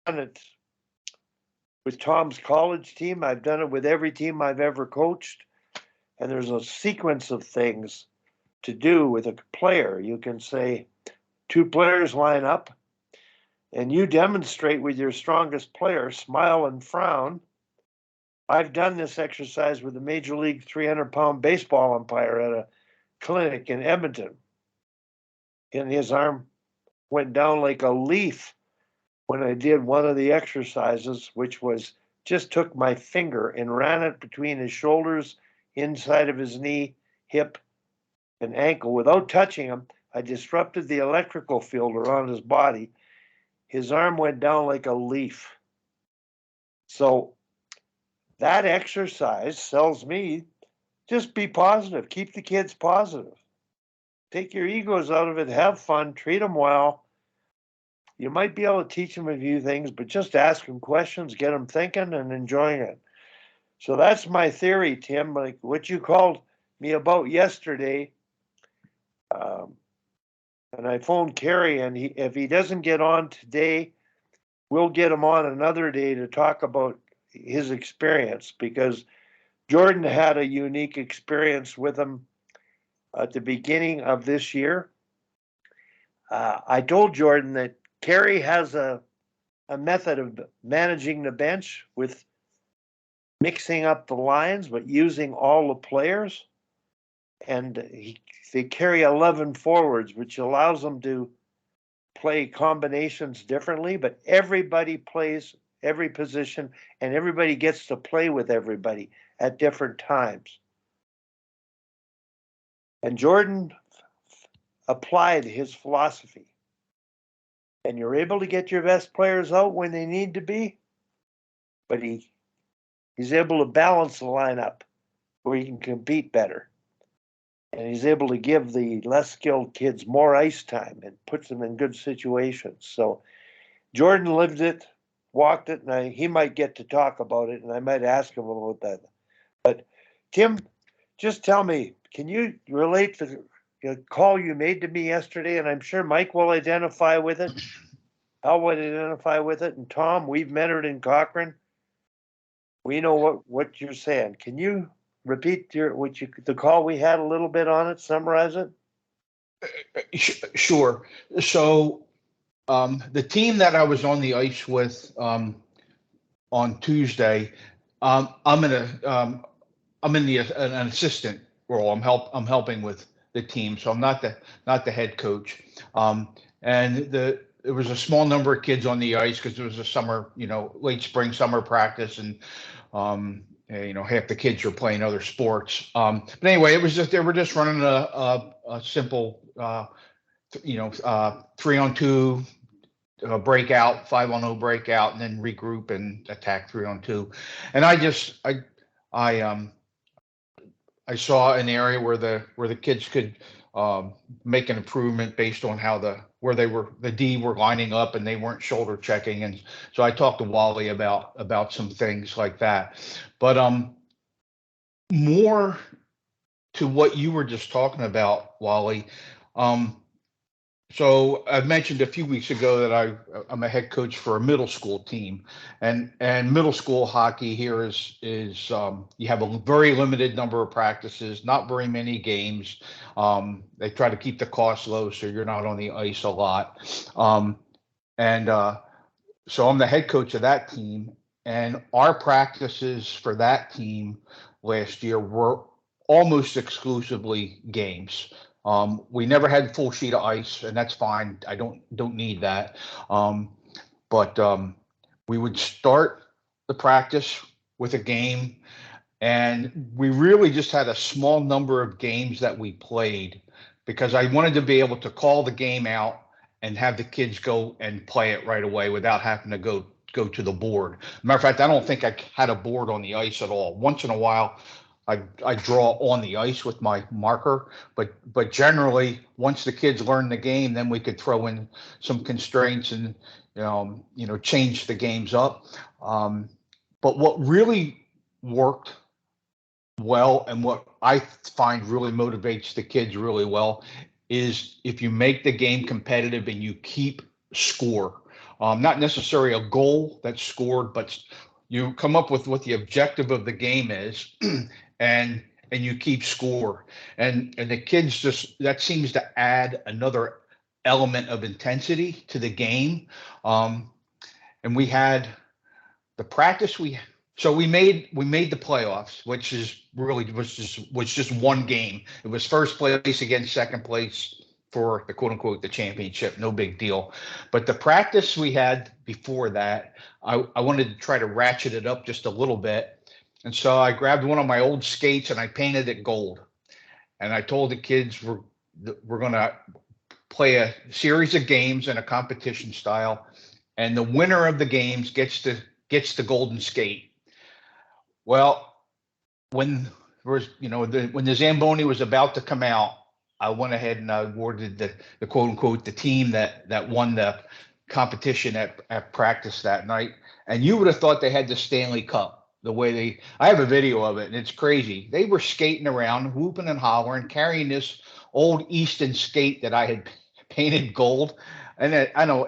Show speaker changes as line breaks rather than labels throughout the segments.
done it with Tom's college team. I've done it with every team I've ever coached. And there's a sequence of things to do with a player. You can say, two players line up, and you demonstrate with your strongest player, smile and frown. I've done this exercise with a Major League 300-pound baseball umpire at a clinic in Edmonton. And his arm went down like a leaf when I did one of the exercises, which was just took my finger and ran it between his shoulders, inside of his knee, hip, and ankle without touching him. I disrupted the electrical field around his body. His arm went down like a leaf. So that exercise tells me just be positive, keep the kids positive. Take your egos out of it, have fun, treat them well. You might be able to teach them a few things, but just ask them questions, get them thinking and enjoying it. So that's my theory, Tim, like what you called me about yesterday. And I phoned Kerry, and if he doesn't get on today, we'll get him on another day to talk about his experience, because Jordan had a unique experience with him at the beginning of this year. I told Jordan that Kerry has a method of managing the bench with mixing up the lines, but using all the players. And they carry 11 forwards, which allows them to play combinations differently, but everybody plays every position and everybody gets to play with everybody at different times. And Jordan applied his philosophy. And you're able to get your best players out when they need to be, but he's able to balance the lineup where he can compete better. And he's able to give the less skilled kids more ice time and puts them in good situations. So Jordan lived it, walked it, and he might get to talk about it, and I might ask him about that. But Tim, just tell me, can you relate the call you made to me yesterday? And I'm sure Mike will identify with it. Al would identify with it, and Tom, we've met it in Cochrane. We know what you're saying. Can you repeat the call we had a little bit on it, summarize it?
Sure. So the team that I was on the ice with on Tuesday, I'm in an assistant role. I'm helping with the team, so I'm not the head coach. And there was a small number of kids on the ice because it was a summer, late spring summer practice, and half the kids were playing other sports. But anyway, it was just they were just running a simple 3-on-2 breakout, 5-on-0 breakout, and then regroup and attack 3-on-2. And I saw an area where the kids could make an improvement based on how the D were lining up and they weren't shoulder checking. And so I talked to Wally about some things like that. But more to what you were just talking about, Wally. So I mentioned a few weeks ago that I'm a head coach for a middle school team, and middle school hockey here is you have a very limited number of practices, not very many games. They try to keep the costs low, so you're not on the ice a lot. So I'm the head coach of that team, and our practices for that team last year were almost exclusively games. We never had full sheet of ice, and that's fine. I don't need that. But we would start the practice with a game, and we really just had a small number of games that we played because I wanted to be able to call the game out and have the kids go and play it right away without having to go to the board. Matter of fact, I don't think I had a board on the ice at all. Once in a while, I draw on the ice with my marker, but generally, once the kids learn the game, then we could throw in some constraints and change the games up. But what really worked well, and what I find really motivates the kids really well, is if you make the game competitive and you keep score. not necessarily a goal that's scored, but you come up with what the objective of the game is, and you keep score. And the kids just, that seems to add another element of intensity to the game. And we had the practice so we made the playoffs, which is really was just one game. It was first place against second place for the quote unquote the championship, no big deal. But the practice we had before that, I wanted to try to ratchet it up just a little bit. And so I grabbed one of my old skates and I painted it gold. And I told the kids we're gonna play a series of games in a competition style, and the winner of the games gets the golden skate. Well, when when the Zamboni was about to come out, I went ahead and I awarded the quote unquote the team that won the competition at practice that night. And you would have thought they had the Stanley Cup. The way I have a video of it, and it's crazy. They were skating around, whooping and hollering, carrying this old Easton skate that I had painted gold. And I know.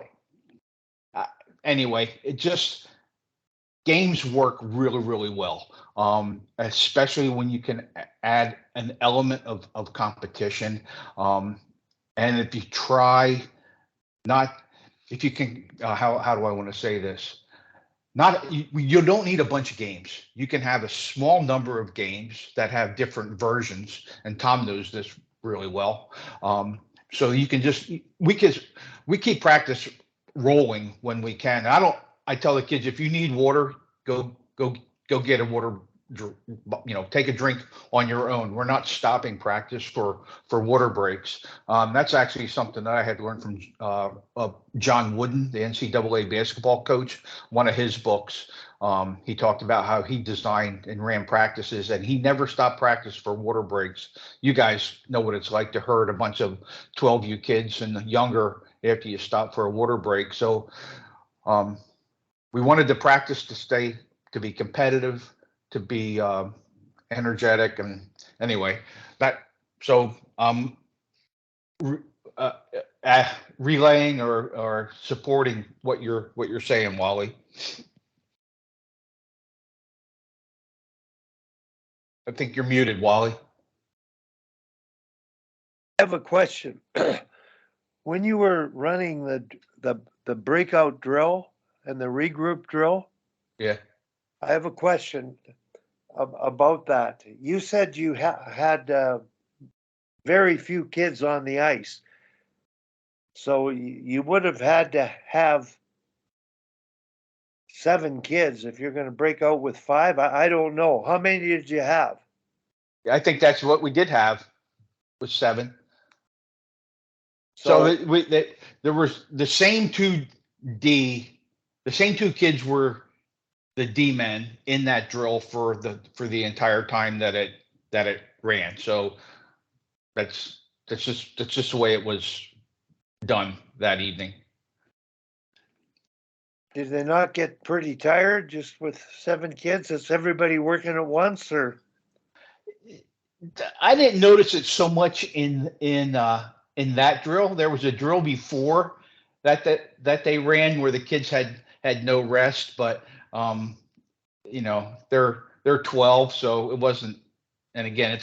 Anyway, it just, games work really, really well, especially when you can add an element of competition. And if you try not, if you can, how do I want to say this? You don't need a bunch of games. You can have a small number of games that have different versions, and Tom knows this really well. So you can just, we keep practice rolling when we can. I tell the kids, if you need water, go get a water, take a drink on your own. We're not stopping practice for water breaks. That's actually something that I had learned from John Wooden, the NCAA basketball coach. One of his books, he talked about how he designed and ran practices, and he never stopped practice for water breaks. You guys know what it's like to herd a bunch of 12U kids and younger after you stop for a water break. So we wanted the practice to be competitive, to be energetic, and anyway, relaying or supporting what you're saying, Wally. I think you're muted, Wally.
I have a question. When you were running the breakout drill and the regroup drill,
yeah,
I have a question about that. You said you had very few kids on the ice, so you would have had to have 7 kids if you're going to break out with 5. I don't know. How many did you have?
I think that's what we did have, was 7. So there was the same two kids were the D men in that drill for the entire time that it ran. So that's just the way it was done that evening.
Did they not get pretty tired just with 7 kids? Is everybody working at once, or?
I didn't notice it so much in that drill. There was a drill before that they ran where the kids had no rest, but they're 12, so it wasn't. And again,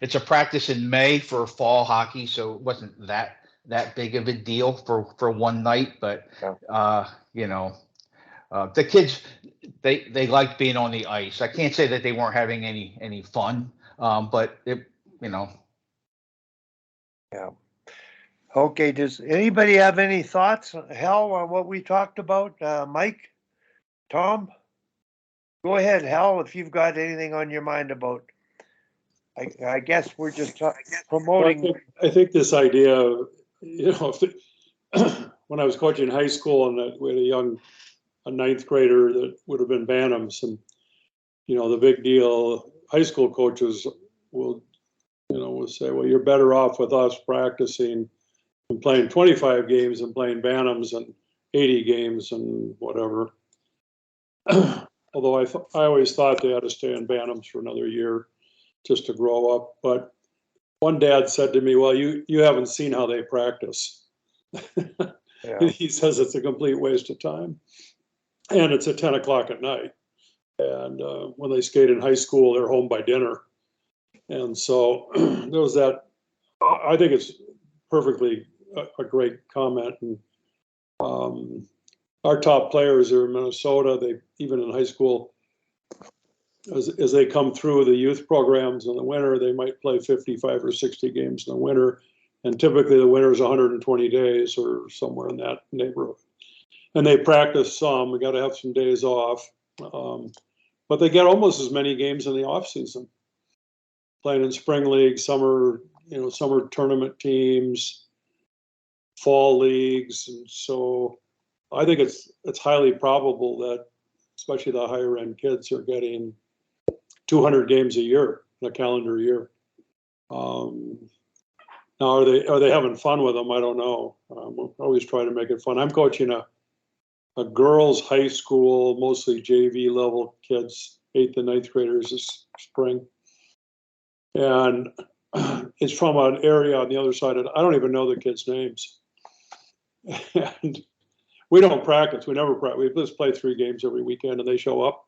it's a practice in May for fall hockey, so it wasn't that big of a deal for one night. But the kids, they liked being on the ice. I can't say that they weren't having any fun, but it.
Yeah. Okay. Does anybody have any thoughts, Hal, on what we talked about? Mike, Tom, go ahead, Hal, if you've got anything on your mind about. I guess we're just promoting.
Well, I think this idea, when I was coaching high school and we had a 9th grader that would have been Bantams, and the big deal, high school coaches will say, well, you're better off with us practicing and playing 25 games and playing Bantams and 80 games and whatever. Although I always thought they had to stay in Bantams for another year just to grow up. But one dad said to me, well, you haven't seen how they practice.
Yeah.
He says it's a complete waste of time. And it's at 10 o'clock at night. And when they skate in high school, they're home by dinner. And so there was that. I think it's perfectly a great comment. And our top players are in Minnesota. They, even in high school, as they come through the youth programs in the winter, they might play 55 or 60 games in the winter. And typically the winter is 120 days or somewhere in that neighborhood. And they practice some. We got to have some days off. But they get almost as many games in the off season, playing in spring league, summer tournament teams, fall leagues. And so I think it's highly probable that especially the higher end kids are getting 200 games a year in a calendar year. Now, are they having fun with them? I don't know. We'll always try to make it fun. I'm coaching a girls' high school, mostly JV level kids, 8th and 9th graders this spring. And it's from an area on the other side of, I don't even know the kids' names. And we don't practice. We never practice. We just play 3 games every weekend and they show up.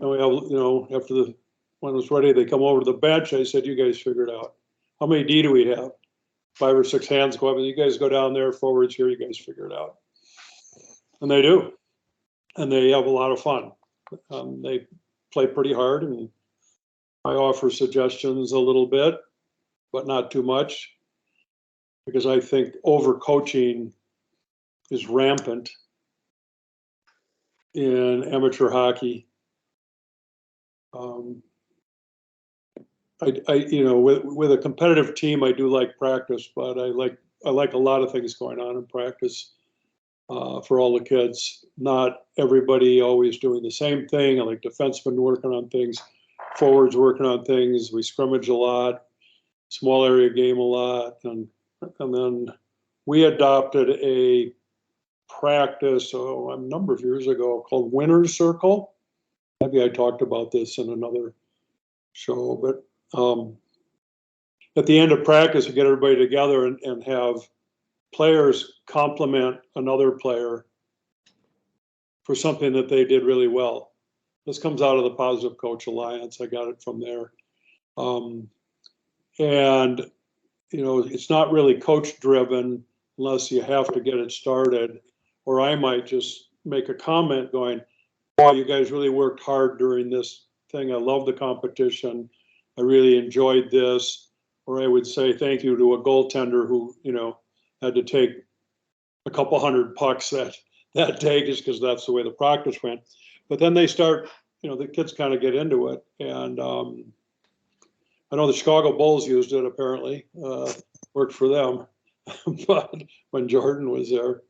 And we have, after when it's ready, they come over to the bench. I said, you guys figure it out. How many D do we have? 5 or 6 hands go up, and you guys go down there, forwards here, you guys figure it out. And they do. And they have a lot of fun. They play pretty hard, and I offer suggestions a little bit, but not too much, because I think overcoaching is rampant in amateur hockey. With a competitive team, I do like practice, but I like a lot of things going on in practice for all the kids. Not everybody always doing the same thing. I like defensemen working on things, forwards working on things. We scrimmage a lot, small area game a lot, and then we adopted a practice a number of years ago called Winner's Circle. Maybe I talked about this in another show, but at the end of practice, we get everybody together and have players compliment another player for something that they did really well. This comes out of the Positive Coach Alliance. I got it from there. And, it's not really coach driven unless you have to get it started. Or I might just make a comment going, wow, you guys really worked hard during this thing. I love the competition. I really enjoyed this. Or I would say thank you to a goaltender who, had to take a couple hundred pucks that day just because that's the way the practice went. But then they start, the kids kind of get into it. And I know the Chicago Bulls used it, apparently. Worked for them. But when Jordan was there.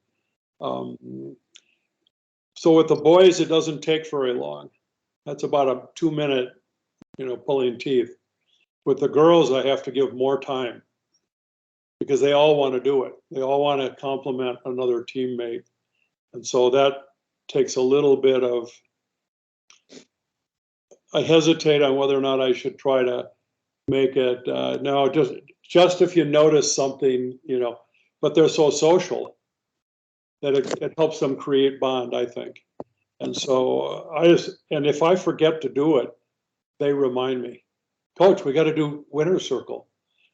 So with the boys, it doesn't take very long. That's about a 2-minute, pulling teeth. With the girls, I have to give more time because they all want to do it. They all want to compliment another teammate. And so that takes a little bit of, I hesitate on whether or not I should try to make it, no, just if you notice something, but they're so social that it helps them create bond, I think. And so and if I forget to do it, they remind me, Coach, we got to do Winner's Circle.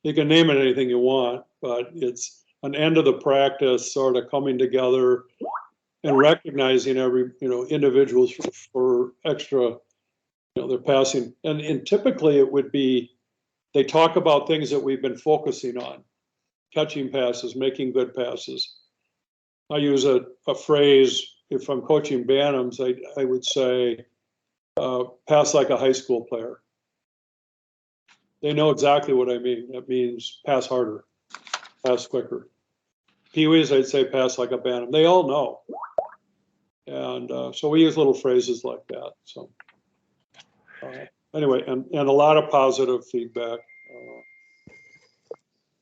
You can name it anything you want, but it's an end of the practice sort of coming together and recognizing every, individuals for extra, they're passing. And typically it would be, they talk about things that we've been focusing on, catching passes, making good passes. I use a phrase, if I'm coaching Bantams, I would say, pass like a high school player. They know exactly what I mean. That means pass harder, pass quicker. Pee-wees, I'd say pass like a Bantam. They all know. And so we use little phrases like that. So anyway, and a lot of positive feedback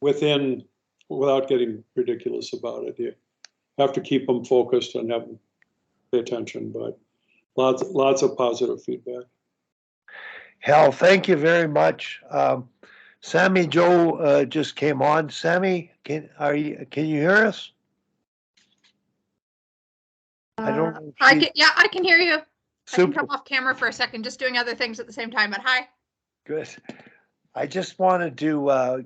without getting ridiculous about it. You have to keep them focused and have them pay attention, but lots of positive feedback.
Hal, thank you very much. Sammy Joe just came on. Sammy, can you hear us? I don't know.
I can hear you. I can
Super
come off camera for a second, just doing other things at the same time, but hi.
good. I just wanted to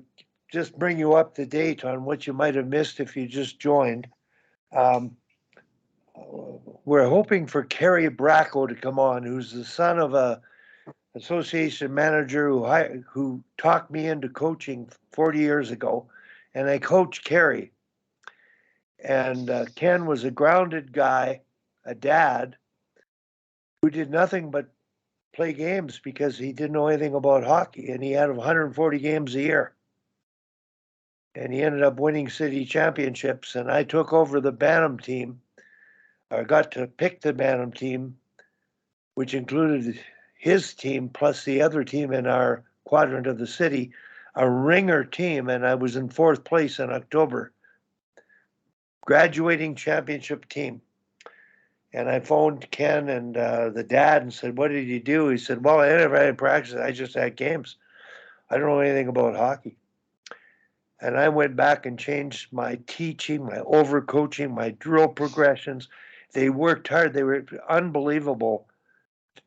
just bring you up to date on what you might have missed if you just joined. We're hoping for Kerry Bracko to come on, who's the son of a association manager who talked me into coaching 40 years ago, and I coached Kerry. And Ken was a grounded guy, a dad, who did nothing but play games because he didn't know anything about hockey, and he had 140 games a year. And he ended up winning city championships, and I took over the Bantam team. I got to pick the Bantam team, which included his team plus the other team in our quadrant of the city, a ringer team, and I was in 4th place in October. Graduating championship team. And I phoned Ken and the dad and said, "What did you do?" He said, "Well, I never had practice. I just had games. I don't know anything about hockey." And I went back and changed my teaching, my overcoaching, my drill progressions. They worked hard. They were unbelievable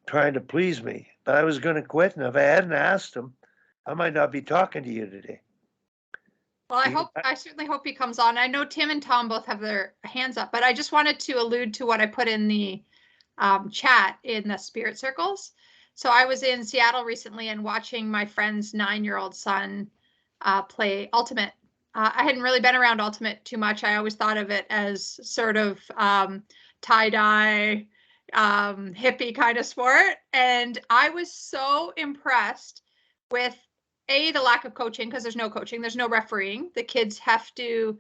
trying to please me. But I was going to quit. And if I hadn't asked them, I might not be talking to you today.
Well, I certainly hope he comes on. I know Tim and Tom both have their hands up, but I just wanted to allude to what I put in the chat in the spirit circles. So I was in Seattle recently and watching my friend's 9-year-old son play Ultimate. I hadn't really been around Ultimate too much. I always thought of it as sort of tie-dye, hippie kind of sport. And I was so impressed with the lack of coaching, because there's no coaching, there's no refereeing. The kids have to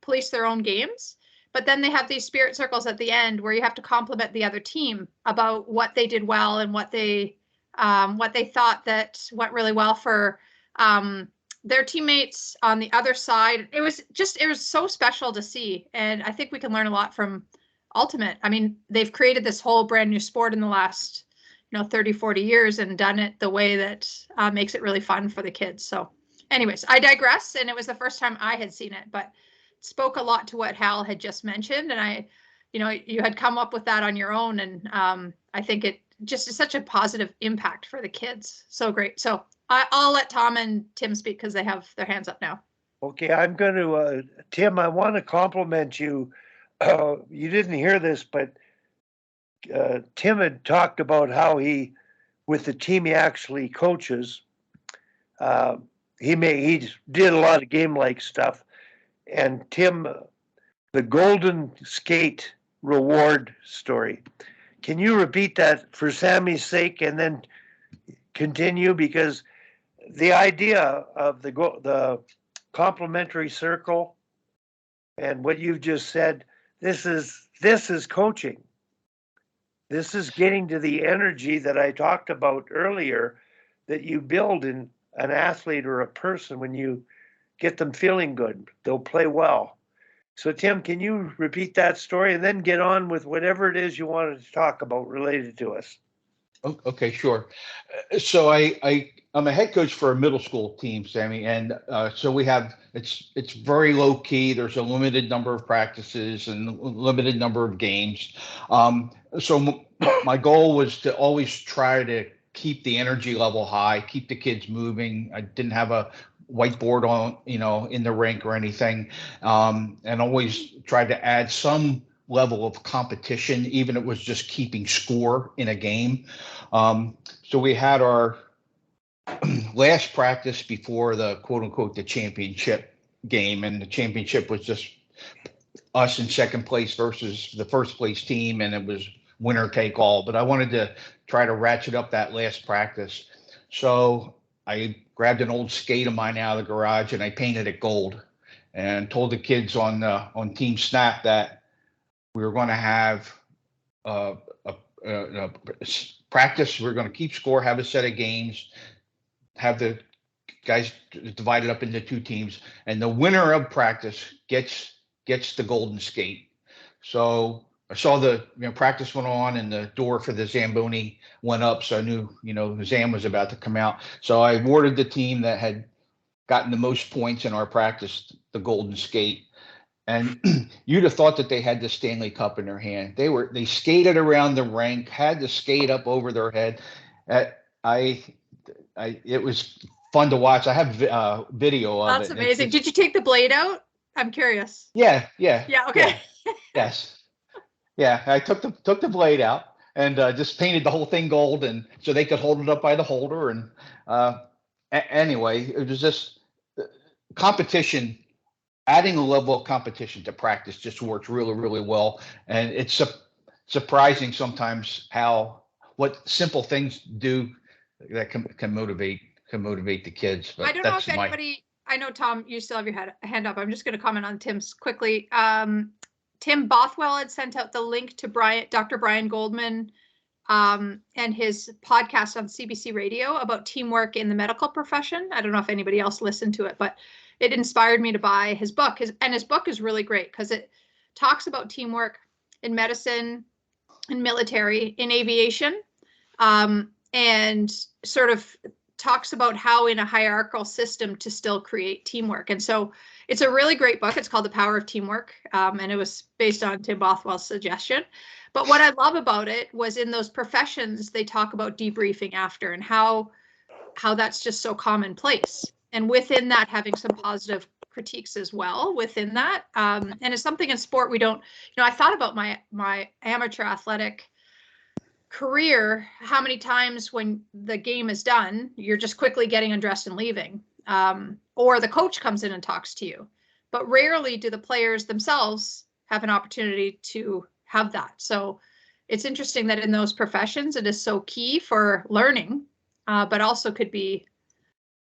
police their own games. But then they have these spirit circles at the end where you have to compliment the other team about what they did well and what they thought that went really well for their teammates on the other side. It was so special to see. And I think we can learn a lot from Ultimate. I mean, they've created this whole brand new sport in the last 30, 40 years and done it the way that makes it really fun for the kids. So anyways, I digress. And it was the first time I had seen it, but it spoke a lot to what Hal had just mentioned. And you had come up with that on your own. And I think it just is such a positive impact for the kids. So great. So I'll let Tom and Tim speak because they have their hands up now.
Okay, I'm going to, Tim, I want to compliment you. You didn't hear this, but Tim had talked about how with the team he actually coaches, he did a lot of game-like stuff. And Tim, the Golden Skate reward story. Can you repeat that for Sammy's sake and then continue? Because the idea of the complimentary circle and what you've just said, this is coaching. This is getting to the energy that I talked about earlier that you build in an athlete or a person. When you get them feeling good, they'll play well. So Tim, can you repeat that story and then get on with whatever it is you wanted to talk about related to us?
Okay, sure. So I'm a head coach for a middle school team, Sammy, and so we have it's very low key. There's a limited number of practices and limited number of games. So my goal was to always try to keep the energy level high, keep the kids moving. I didn't have a whiteboard on, in the rink or anything, and always tried to add some level of competition, even if it was just keeping score in a game. So we had our last practice before the quote unquote the championship game, and the championship was just us in second place versus the first place team, and it was winner take all. But I wanted to try to ratchet up that last practice. So I grabbed an old skate of mine out of the garage and I painted it gold and told the kids on Team Snap that we were going to have a practice. We're going to keep score, have a set of games, have the guys divided up into 2 teams, and the winner of practice gets the golden skate. So I saw the practice went on and the door for the Zamboni went up, so I knew the Zam was about to come out. So I awarded the team that had gotten the most points in our practice the golden skate. And you'd have thought that they had the Stanley Cup in their hand. They skated around the rink, had to skate up over their head. It was fun to watch. I have video of it.
That's amazing. Did you take the blade out? I'm curious.
Yeah.
Yeah. Okay.
Yes. Yeah. I took the blade out and just painted the whole thing gold, and so they could hold it up by the holder. And anyway, it was just competition. Adding a level of competition to practice just works really, really well. And it's surprising sometimes what simple things do that can motivate the kids. But
I don't know if anybody, I know, Tom, you still have your hand up. I'm just going to comment on Tim's quickly. Tim Bothwell had sent out the link to Dr. Brian Goldman and his podcast on CBC Radio about teamwork in the medical profession. I don't know if anybody else listened to it, but it inspired me to buy his book. His book is really great because it talks about teamwork in medicine, in military, in aviation, and sort of talks about how in a hierarchical system to still create teamwork. And so it's a really great book. It's called The Power of Teamwork, and it was based on Tim Bothwell's suggestion. But what I love about it was in those professions, they talk about debriefing after and how that's just so commonplace. And within that, having some positive critiques as well within that. And it's something in sport we don't, I thought about my amateur athletic career, how many times when the game is done, you're just quickly getting undressed and leaving, or the coach comes in and talks to you. But rarely do the players themselves have an opportunity to have that. So it's interesting that in those professions, it is so key for learning, but also could be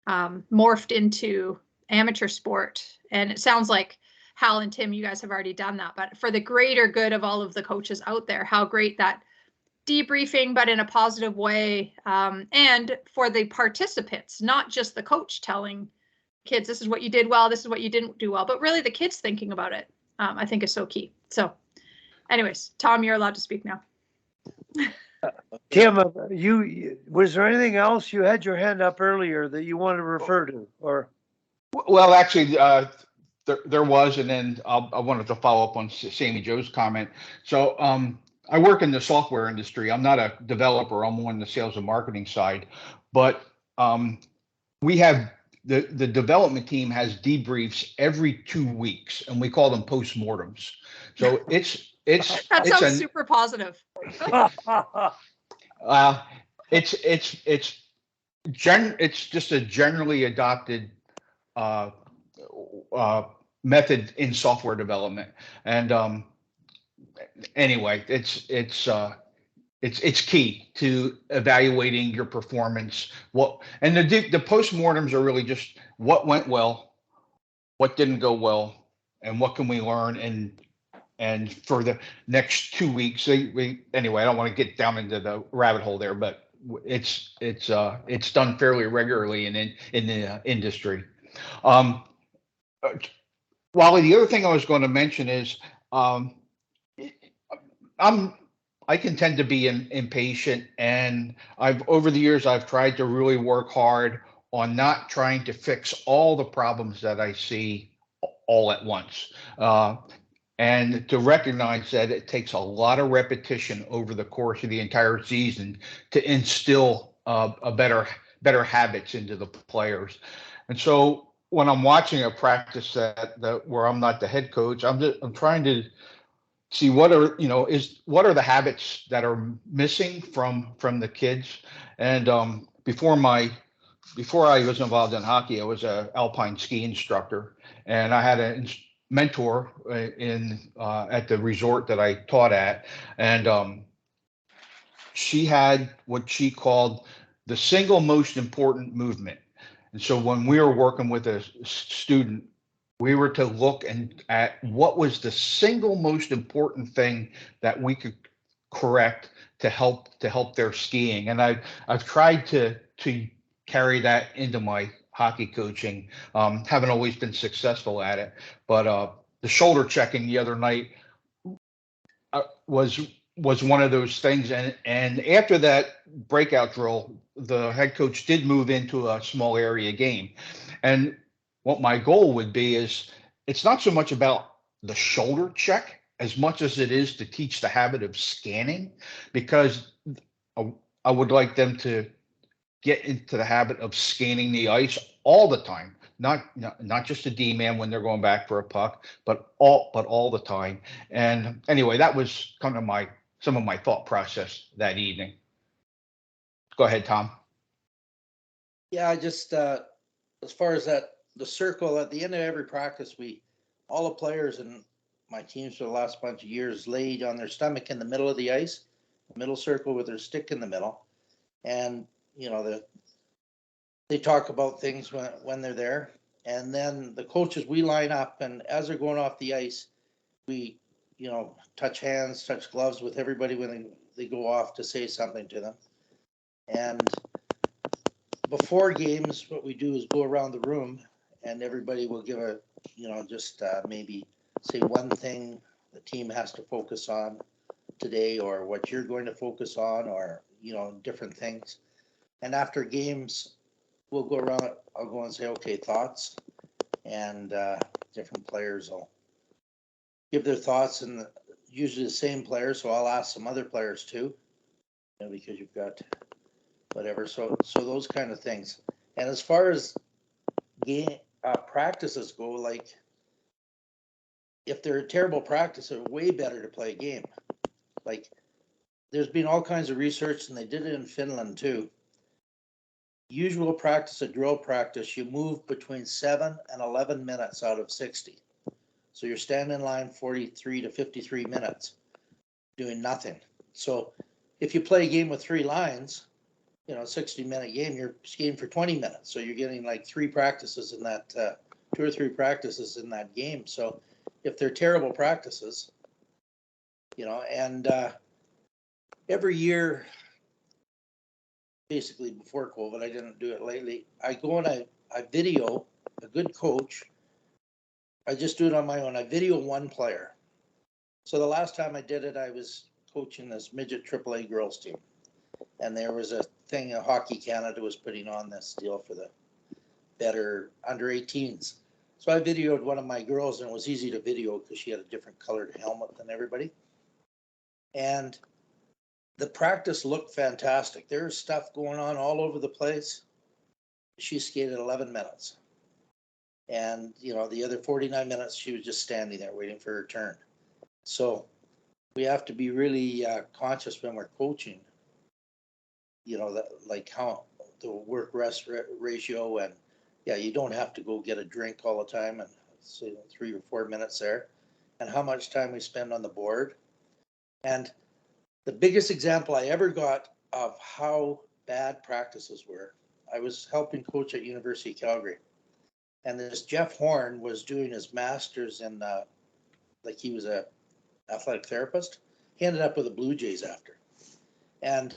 morphed into amateur sport. And it sounds like Hal and Tim, you guys have already done that, but for the greater good of all of the coaches out there, how great that debriefing, but in a positive way. And for the participants, not just the coach telling kids, this is what you did well, this is what you didn't do well, but really the kids thinking about it, I think is so key. So anyways, Tom, you're allowed to speak now.
Tim, was there anything else? You had your hand up earlier that you want to refer to, or?
Well, actually, there was, and then I wanted to follow up on Sammy Joe's comment. So I work in the software industry. I'm not a developer. I'm on the sales and marketing side, but we have the development team has debriefs every 2 weeks, and we call them postmortems. So it's
that sounds super positive.
It's just a generally adopted method in software development. And anyway, it's key to evaluating your performance. And the postmortems are really just what went well, what didn't go well, and what can we learn. And for the next 2 weeks, anyway, I don't want to get down into the rabbit hole there, but it's done fairly regularly in the industry. Wally, the other thing I was going to mention is I can tend to be impatient, and over the years I've tried to really work hard on not trying to fix all the problems that I see all at once. And to recognize that it takes a lot of repetition over the course of the entire season to instill a better habits into the players. And so when I'm watching a practice that where I'm not the head coach, I'm trying to see what are the habits that are missing from the kids. And before I was involved in hockey, I was an alpine ski instructor, and I had a mentor at the resort that I taught at, and she had what she called the single most important movement. And so when we were working with a student, we were to look at what was the single most important thing that we could correct to help their skiing. And I've tried to carry that into my hockey coaching. Haven't always been successful at it, but the shoulder checking the other night was one of those things. And after that breakout drill, the head coach did move into a small area game. And what my goal would be is, it's not so much about the shoulder check as much as it is to teach the habit of scanning, because I would like them to get into the habit of scanning the ice all the time, not just a D-man when they're going back for a puck, but all the time. And anyway, that was kind of some of my thought process that evening. Go ahead, Tom.
Yeah, I just as far as that, the circle at the end of every practice, all the players in my teams for the last bunch of years laid on their stomach in the middle of the ice, middle circle with their stick in the middle, and they talk about things when they're there, and then the coaches, we line up, and as they're going off the ice, we touch hands, touch gloves with everybody when they go off to say something to them. And before games, what we do is go around the room and everybody will give maybe say one thing the team has to focus on today, or what you're going to focus on, or, different things. And after games, we'll go around, I'll go and say, okay, thoughts. And different players will give their thoughts, and usually the same players. So I'll ask some other players too, because you've got whatever. So those kind of things. And as far as game practices go, like if they're a terrible practice, they're way better to play a game. Like there's been all kinds of research, and they did it in Finland too. Usual practice, a drill practice, you move between 7 and 11 minutes out of 60. So you're standing in line 43 to 53 minutes doing nothing. So if you play a game with 3 lines, 60-minute game, you're skating for 20 minutes. So you're getting like 3 practices in that, 2 or 3 practices in that game. So if they're terrible practices, and every year, basically before COVID, I didn't do it lately, I go and I video a good coach. I just do it on my own. I video one player. So the last time I did it, I was coaching this midget AAA girls team. And there was a thing, Hockey Canada was putting on this deal for the better under 18s. So I videoed one of my girls, and it was easy to video because she had a different colored helmet than everybody. And the practice looked fantastic. There was stuff going on all over the place. She skated 11 minutes. And, the other 49 minutes, she was just standing there waiting for her turn. So we have to be really conscious when we're coaching, like how the work-rest ratio. And, yeah, you don't have to go get a drink all the time and say 3 or 4 minutes there. And how much time we spend on the board. And the biggest example I ever got of how bad practices were, I was helping coach at University of Calgary. And this Jeff Horn was doing his master's in, he was a athletic therapist. He ended up with the Blue Jays after. And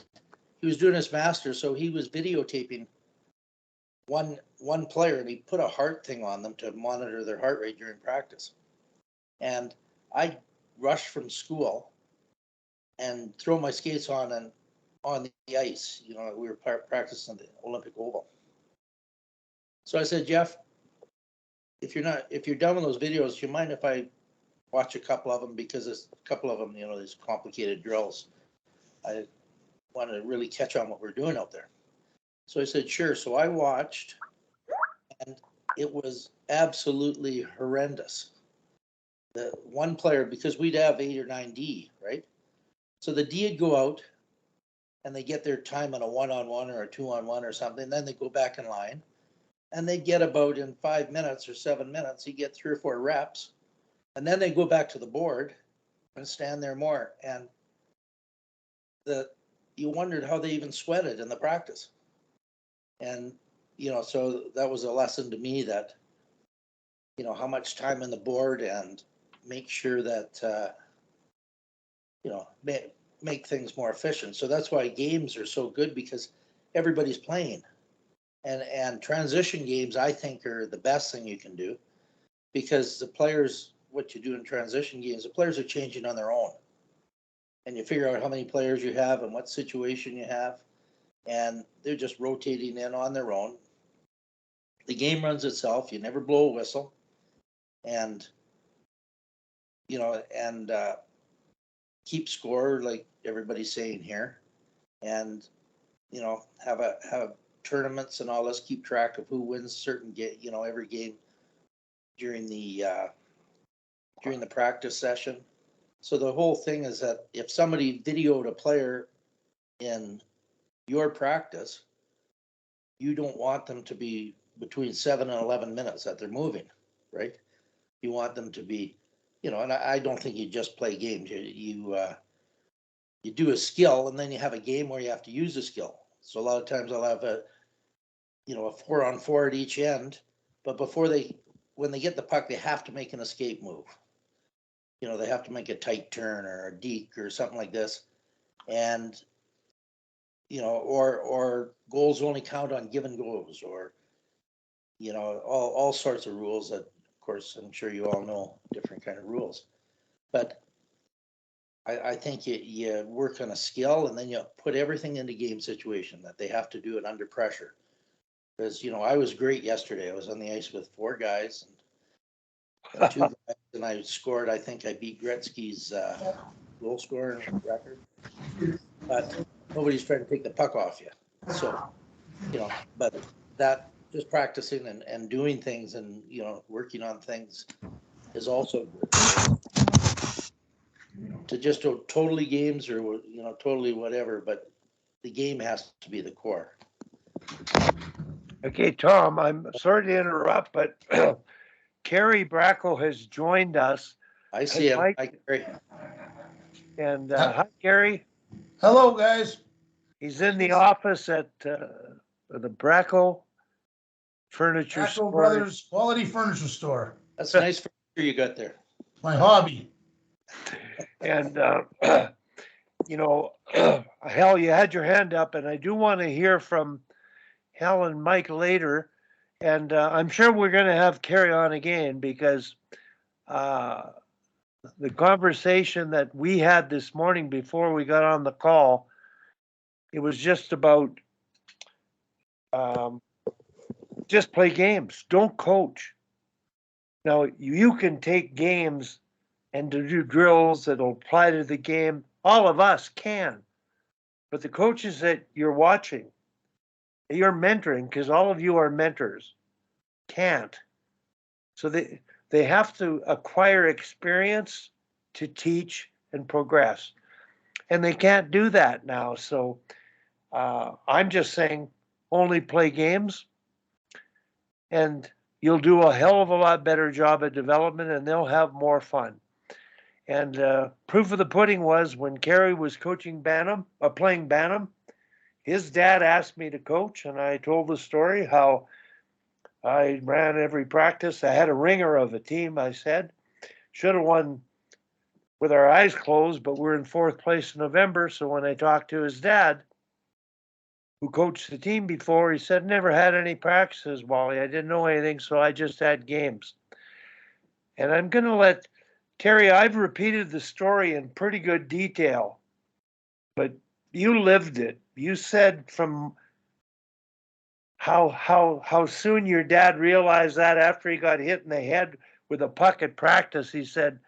he was doing his master's, so he was videotaping one player, and he put a heart thing on them to monitor their heart rate during practice. And I rushed from school and throw my skates on the ice. We were practicing the Olympic Oval. So I said, Jeff, if you're done with those videos, do you mind if I watch a couple of them? Because there's a couple of them, these complicated drills. I want to really catch on what we're doing out there. So I said, sure. So I watched, and it was absolutely horrendous. The one player, because we'd have 8 or 9 D, right? So the D would go out, and they get their time on a 1-on-1 or a 2-on-1 or something. Then they go back in line, and they get about in 5 minutes or 7 minutes, you get 3 or 4 reps. And then they go back to the board and stand there more. And you wondered how they even sweated in the practice. And, so that was a lesson to me that, how much time on the board, and make sure that, make things more efficient. So that's why games are so good, because everybody's playing. And transition games, I think, are the best thing you can do, because the players, what you do in transition games, the players are changing on their own. And you figure out how many players you have and what situation you have, and they're just rotating in on their own. The game runs itself. You never blow a whistle. And you know, and keep score like everybody's saying here, and you know, have tournaments and all this, keep track of who wins certain game, you know, every game during the practice session. So the whole thing is that if somebody videoed a player in your practice, you don't want them to be between 7 and 11 minutes that they're moving, right? You want them to be, you know, and I don't think you just play games. You do a skill, and then you have a game where you have to use a skill. So a lot of times I'll have a 4-on-4 at each end, but when they get the puck, they have to make an escape move. You know, they have to make a tight turn or a deke or something like this. And, you know, or goals only count on given goals, or, you know, all sorts of rules that, of course, I'm sure you all know different kind of rules. But I think you work on a skill, and then you put everything into game situation that they have to do it under pressure. Because, you know, I was great yesterday. I was on the ice with 4 guys and 2 guys, and I scored. I think I beat Gretzky's goal scoring record. But nobody's trying to take the puck off you. So, you know, but that just practicing and doing things and, you know, working on things is also good. To just do totally games or, you know, totally whatever, but the game has to be the core.
Okay, Tom, I'm sorry to interrupt, but Kerry Bracko has joined us.
I see him.
Mike,
I agree.
And hi, Kerry.
Hello, guys.
He's in the office at the Bracko Furniture
Bracko
Store.
Brothers Quality Furniture Store.
That's nice for you got there.
My hobby.
And, you know, Hal, you had your hand up, and I do want to hear from Hal and Mike later. And I'm sure we're going to have Kerry on again, because the conversation that we had this morning before we got on the call, it was just about just play games, don't coach. Now, you can take games and to do drills that'll apply to the game. All of us can. But the coaches that you're watching, you're mentoring, because all of you are mentors, can't. So they have to acquire experience to teach and progress. And they can't do that now. So I'm just saying, only play games, and you'll do a hell of a lot better job at development, and they'll have more fun. And proof of the pudding was when Kerry was coaching Bantam, playing Bantam, his dad asked me to coach, and I told the story how I ran every practice. I had a ringer of a team, I said. Should have won with our eyes closed, but we're in 4th place in November. So when I talked to his dad, who coached the team before, he said, never had any practices, Wally. I didn't know anything, so I just had games. And I'm going to let Terry, I've repeated the story in pretty good detail, but you lived it. You said from how soon your dad realized that after he got hit in the head with a puck at practice, he said,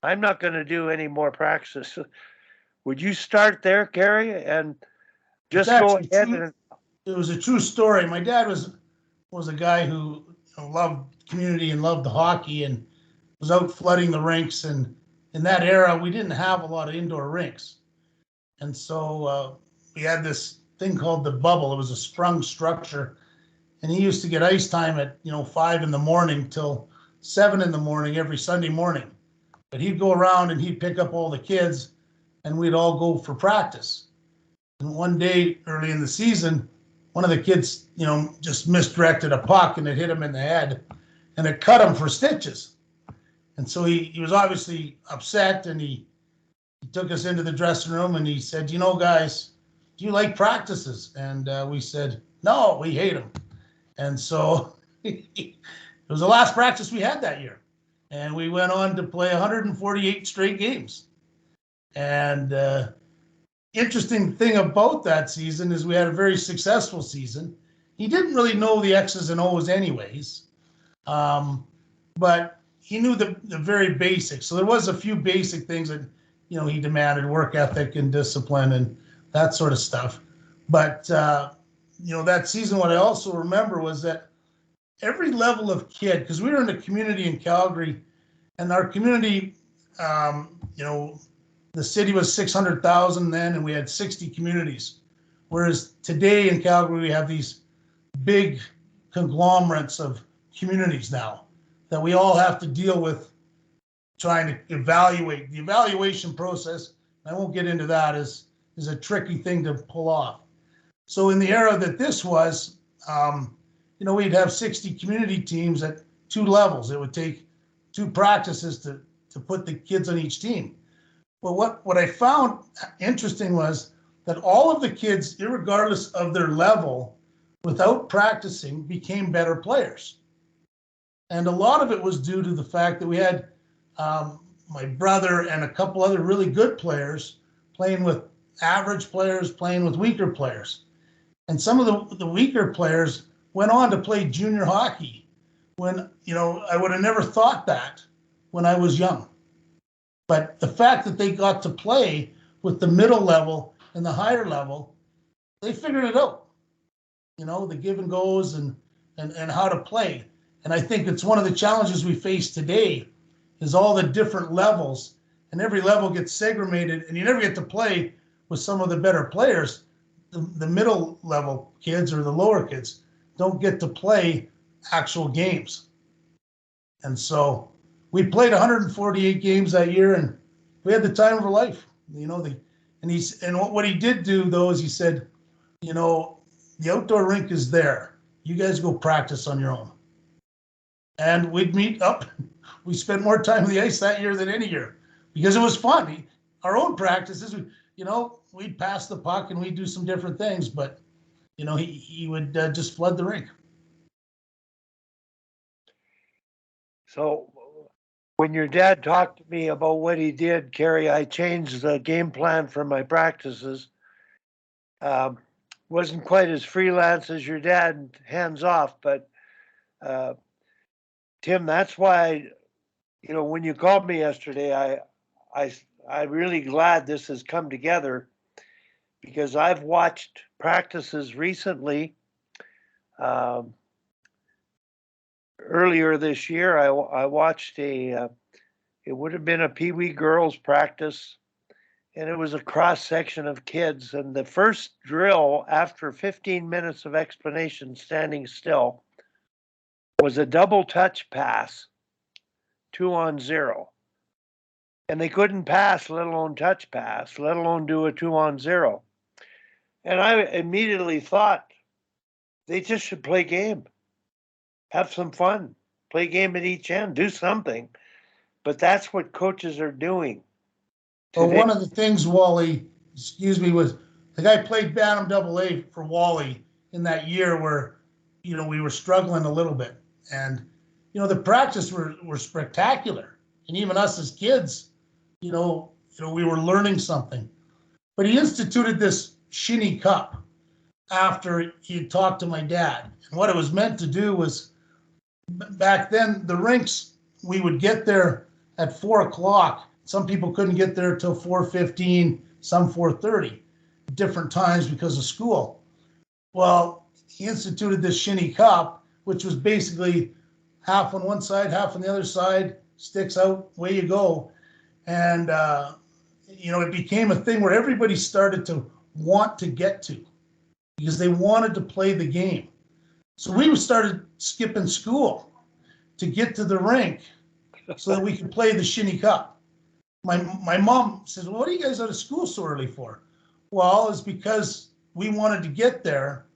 I'm not going to do any more practices. Would you start there, Kerry, and just go ahead? And
it was a true story. My dad was a guy who loved community and loved the hockey and was out flooding the rinks. And in that era, we didn't have a lot of indoor rinks. And so we had this thing called the bubble. It was a sprung structure. And he used to get ice time at, 5 in the morning till 7 in the morning every Sunday morning. But he'd go around and he'd pick up all the kids and we'd all go for practice. And one day early in the season, one of the kids, just misdirected a puck and it hit him in the head and it cut him for stitches. And so he was obviously upset, and he took us into the dressing room and he said, guys, do you like practices? And we said, no, we hate them. And so it was the last practice we had that year. And we went on to play 148 straight games. And interesting thing about that season is we had a very successful season. He didn't really know the X's and O's anyways. But he knew the very basics. So there was a few basic things that, you know, he demanded: work ethic and discipline and that sort of stuff. But, you know, that season, what I also remember was that every level of kid, because we were in a community in Calgary, and our community, you know, the city was 600,000 then, and we had 60 communities. Whereas today in Calgary, we have these big conglomerates of communities now that we all have to deal with trying to evaluate. The evaluation process, I won't get into that, is a tricky thing to pull off. So in the era that this was, you know, we'd have 60 community teams at 2 levels. It would take 2 practices to put the kids on each team. Well, what I found interesting was that all of the kids, irregardless of their level, without practicing, became better players. And a lot of it was due to the fact that we had my brother and a couple other really good players playing with average players, playing with weaker players. And some of the weaker players went on to play junior hockey when, you know, I would have never thought that when I was young. But the fact that they got to play with the middle level and the higher level, they figured it out. You know, the give and goes and how to play. And I think it's one of the challenges we face today is all the different levels, and every level gets segregated, and you never get to play with some of the better players. The middle level kids or the lower kids don't get to play actual games. And so we played 148 games that year, and we had the time of our life. You know, and what he did do though is he said, you know, the outdoor rink is there. You guys go practice on your own. And we'd meet up. We spent more time on the ice that year than any year because it was fun. Our own practices, you know, we'd pass the puck and we'd do some different things, but, you know, he would just flood the rink.
So when your dad talked to me about what he did, Kerry, I changed the game plan for my practices. Wasn't quite as freelance as your dad, hands off, but Tim, that's why, you know, when you called me yesterday, I'm really glad this has come together because I've watched practices recently. Earlier this year, I watched it would have been a Pee Wee girls practice, and it was a cross section of kids. And the first drill, after 15 minutes of explanation, standing still, was a double touch pass, 2-on-0. And they couldn't pass, let alone touch pass, let alone do a 2-on-0. And I immediately thought they just should play game, have some fun, play game at each end, do something. But that's what coaches are doing.
Well, one of the things, Wally, was the guy played Bantam AA for Wally in that year where, you know, we were struggling a little bit. And, you know, the practice were spectacular. And even us as kids, you know, we were learning something. But he instituted this Shinny Cup after he had talked to my dad. And what it was meant to do was, back then, the rinks, we would get there at 4 o'clock. Some people couldn't get there till 4:15, some 4:30, different times because of school. Well, he instituted this Shinny Cup, which was basically half on one side, half on the other side, sticks out, away you go. And, you know, it became a thing where everybody started to want to get to because they wanted to play the game. So we started skipping school to get to the rink so that we could play the Shinny Cup. My mom says, well, what are you guys out of school so early for? Well, it's because we wanted to get there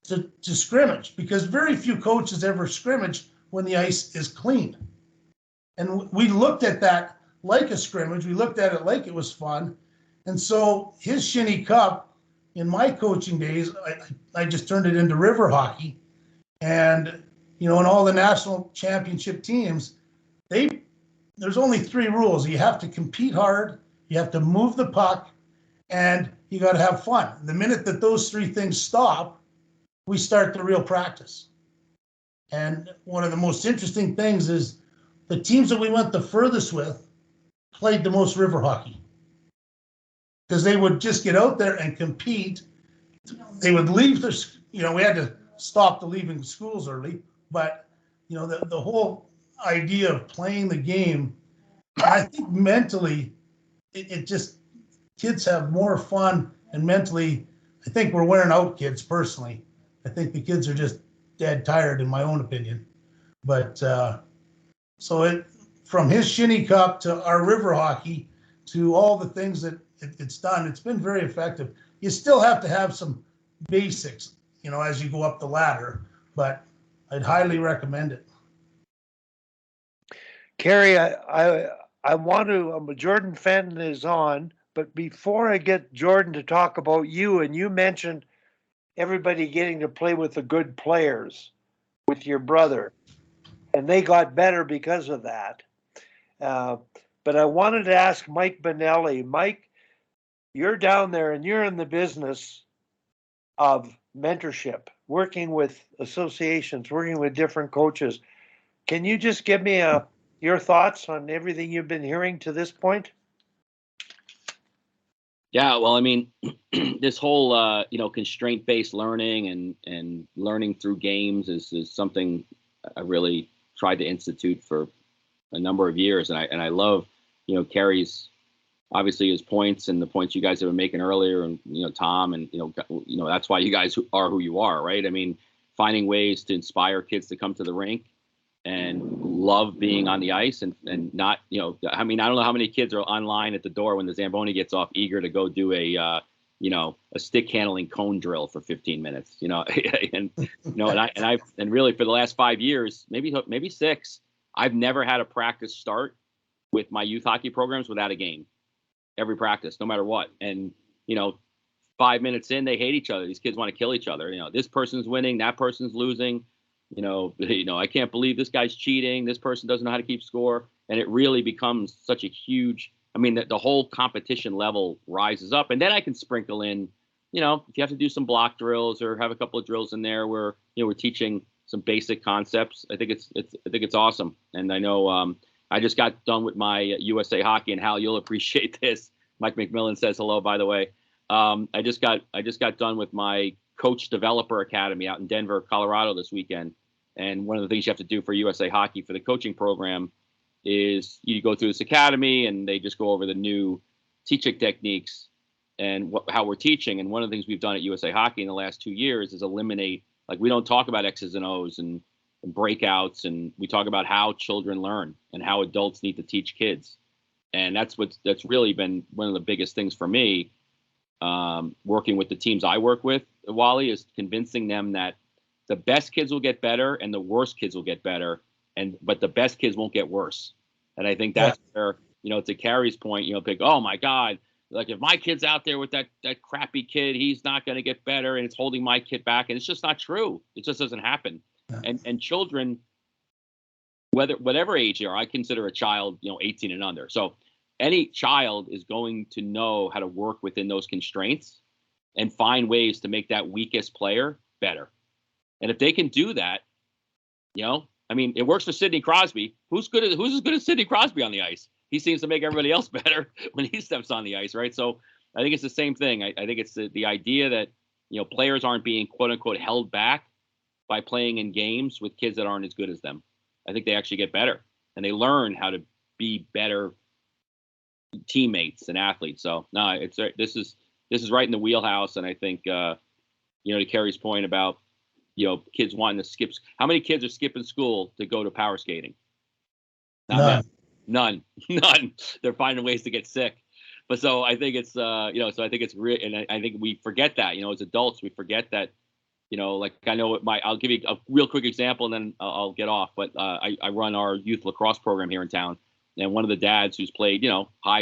to scrimmage, because very few coaches ever scrimmage when the ice is clean. And we looked at that like a scrimmage. We looked at it like it was fun. And so his Shinny Cup, in my coaching days, I just turned it into river hockey. And, you know, in all the national championship teams, there's only 3 rules. You have to compete hard, you have to move the puck, and you got to have fun. The minute that those 3 things stop, we start the real practice. And one of the most interesting things is the teams that we went the furthest with played the most river hockey. Because they would just get out there and compete. They would leave their, we had to stop the leaving schools early, but, the whole idea of playing the game, and I think mentally, it just, kids have more fun, and mentally, I think we're wearing out kids personally. I think the kids are just dead tired, in my own opinion. But so from his Shinny Cup to our river hockey to all the things that it's done, it's been very effective. You still have to have some basics, as you go up the ladder, but I'd highly recommend it.
Carrie, I want to, Jordan Fenton is on, but before I get Jordan to talk about you, and you mentioned everybody getting to play with the good players with your brother, and they got better because of that. But I wanted to ask Mike Benelli. Mike, you're down there and you're in the business of mentorship, working with associations, working with different coaches. Can you just give me your thoughts on everything you've been hearing to this point?
Yeah, well, I mean, this whole constraint-based learning and learning through games is something I really tried to institute for a number of years, and I love Carrie's obviously his points and the points you guys have been making earlier, and Tom, and that's why you guys are who you are, right? I mean, finding ways to inspire kids to come to the rink and love being on the ice, and not, I mean, I don't know how many kids are online at the door when the Zamboni gets off, eager to go do a stick handling cone drill for 15 minutes, and really for the last 5 years, maybe 6, I've never had a practice start with my youth hockey programs without a game. Every practice, no matter what. And 5 minutes in, they hate each other. These kids want to kill each other. This person's winning, that person's losing. I can't believe this guy's cheating. This person doesn't know how to keep score. And it really becomes such a huge, the whole competition level rises up. And then I can sprinkle in, if you have to do some block drills or have a couple of drills in there where, we're teaching some basic concepts. I think it's awesome. And I know I just got done with my USA Hockey, and Hal, you'll appreciate this. Mike McMillan says hello, by the way. I just got done with my Coach Developer Academy out in Denver, Colorado this weekend. And one of the things you have to do for USA Hockey for the coaching program is you go through this academy, and they just go over the new teaching techniques and how we're teaching. And one of the things we've done at USA Hockey in the last 2 years is eliminate, we don't talk about X's and O's and breakouts, and we talk about how children learn and how adults need to teach kids. And that's really been one of the biggest things for me, working with the teams I work with, Wally, is convincing them that the best kids will get better and the worst kids will get better, but the best kids won't get worse. And I think that's where, to Carrie's point, oh my God, if my kid's out there with that crappy kid, he's not going to get better, and it's holding my kid back. And it's just not true. It just doesn't happen. Yeah. And children, whatever age they are, I consider a child, 18 and under. So any child is going to know how to work within those constraints and find ways to make that weakest player better. And if they can do that, it works for Sidney Crosby. Who's as good as Sidney Crosby on the ice? He seems to make everybody else better when he steps on the ice, right? So I think it's the same thing. I think it's the idea that, players aren't being, quote unquote, held back by playing in games with kids that aren't as good as them. I think they actually get better, and they learn how to be better teammates and athletes. So no, this is right in the wheelhouse. And I think, to Carrie's point about, kids wanting to skip. How many kids are skipping school to go to power skating? None. They're finding ways to get sick. But so I think it's, so I think it's real. And I think we forget that, as adults, we forget that, I know I'll give you a real quick example and then I'll get off. But I run our youth lacrosse program here in town. And one of the dads who's played,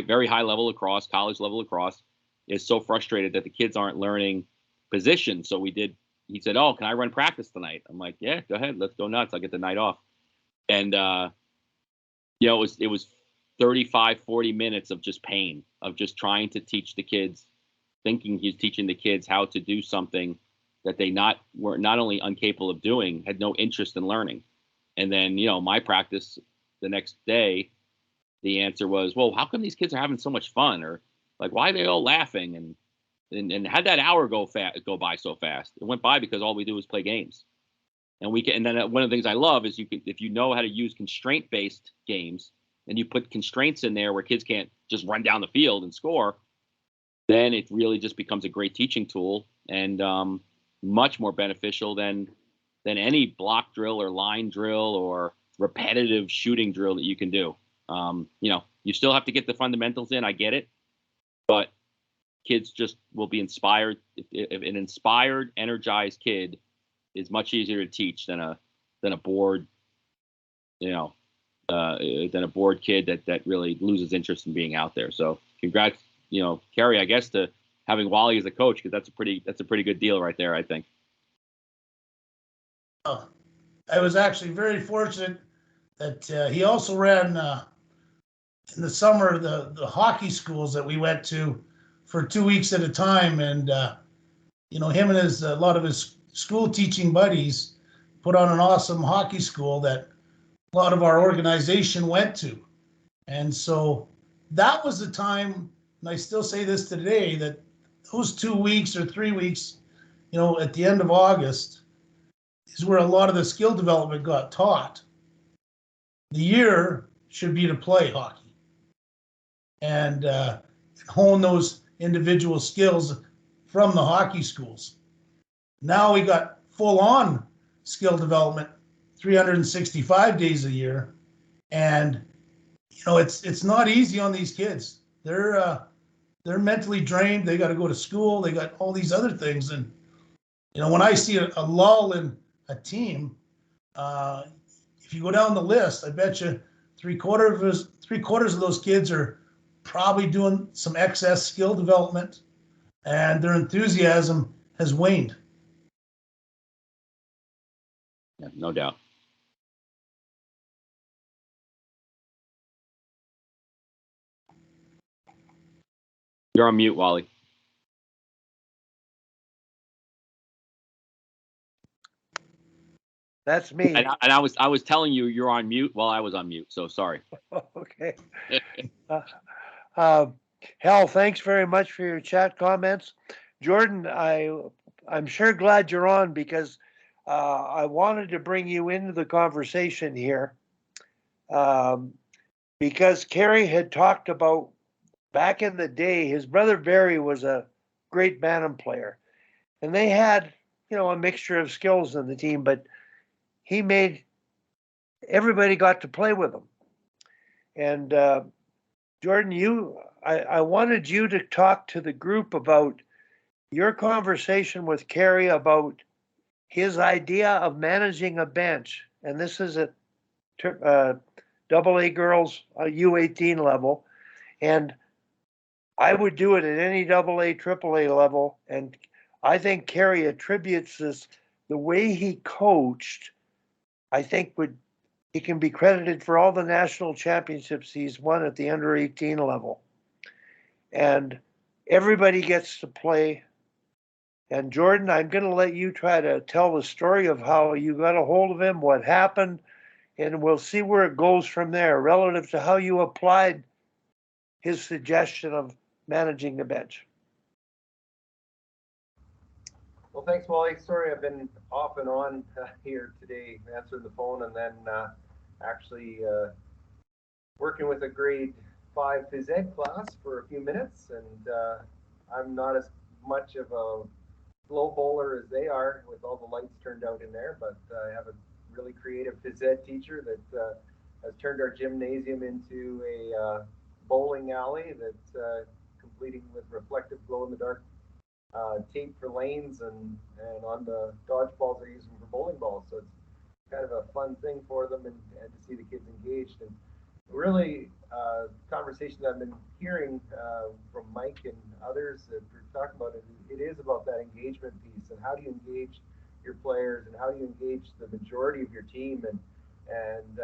very high level lacrosse, college level lacrosse, is so frustrated that the kids aren't learning positions. So he said, "Oh, can I run practice tonight?" I'm like, "Yeah, go ahead. Let's go nuts. I'll get the night off." And, it was 35, 40 minutes of just pain, of just trying to teach the kids, thinking he's teaching the kids how to do something that they were not only incapable of doing, had no interest in learning. And then, my practice, the next day, the answer was, well, how come these kids are having so much fun? Or like, why are they all laughing? And how'd that hour go by so fast? It went by because all we do is play games. And then one of the things I love is if you know how to use constraint-based games and you put constraints in there where kids can't just run down the field and score, then it really just becomes a great teaching tool and much more beneficial than any block drill or line drill or repetitive shooting drill that you can do. You still have to get the fundamentals in. I get it, but kids just will be inspired. If an inspired, energized kid is much easier to teach than a bored, than a bored kid that really loses interest in being out there. So congrats, Kerry, I guess, to having Wally as a coach, because that's a pretty good deal right there, I think.
I was actually very fortunate that he also ran in the summer the hockey schools that we went to for 2 weeks at a time, and him and a lot of his school teaching buddies put on an awesome hockey school that a lot of our organization went to. And so that was the time, and I still say this today, that those 2 weeks or 3 weeks, at the end of August, is where a lot of the skill development got taught. The year should be to play hockey and hone those individual skills from the hockey schools. Now we got full-on skill development 365 days a year, and it's not easy on these kids. They're mentally drained. They got to go to school. They got all these other things, and when I see a lull in a team, if you go down the list, I bet you three quarters of those kids are probably doing some excess skill development, and their enthusiasm has waned.
Yeah, no doubt. You're on mute, Wally.
That's me.
And I was telling you you're on mute while I was on mute. So sorry.
Okay. Hal, thanks very much for your chat comments. Jordan, I'm sure glad you're on, because I wanted to bring you into the conversation here, because Kerry had talked about back in the day, his brother Barry was a great bantam player, and they had, a mixture of skills in the team, but he made everybody got to play with him. And Jordan, I wanted you to talk to the group about your conversation with Kerry about his idea of managing a bench. And this is at AA girls, U18 level. And I would do it at any AA, AAA level. And I think Kerry attributes this, the way he coached, I think he can be credited for all the national championships he's won at the under 18 level. And everybody gets to play. And Jordan, I'm going to let you try to tell the story of how you got a hold of him, what happened, and we'll see where it goes from there relative to how you applied his suggestion of managing the bench.
Well, thanks, Wally. Sorry, I've been off and on here today, answering the phone, and then actually working with a grade 5 phys ed class for a few minutes. And I'm not as much of a slow bowler as they are with all the lights turned out in there, but I have a really creative phys ed teacher that has turned our gymnasium into a bowling alley that's completing with reflective glow-in-the-dark tape for lanes, and on the dodgeballs they're using for bowling balls. So it's kind of a fun thing for them, and to see the kids engaged. And really, conversations I've been hearing from Mike and others that we're talking about, it is about that engagement piece, and how do you engage your players, and how do you engage the majority of your team. And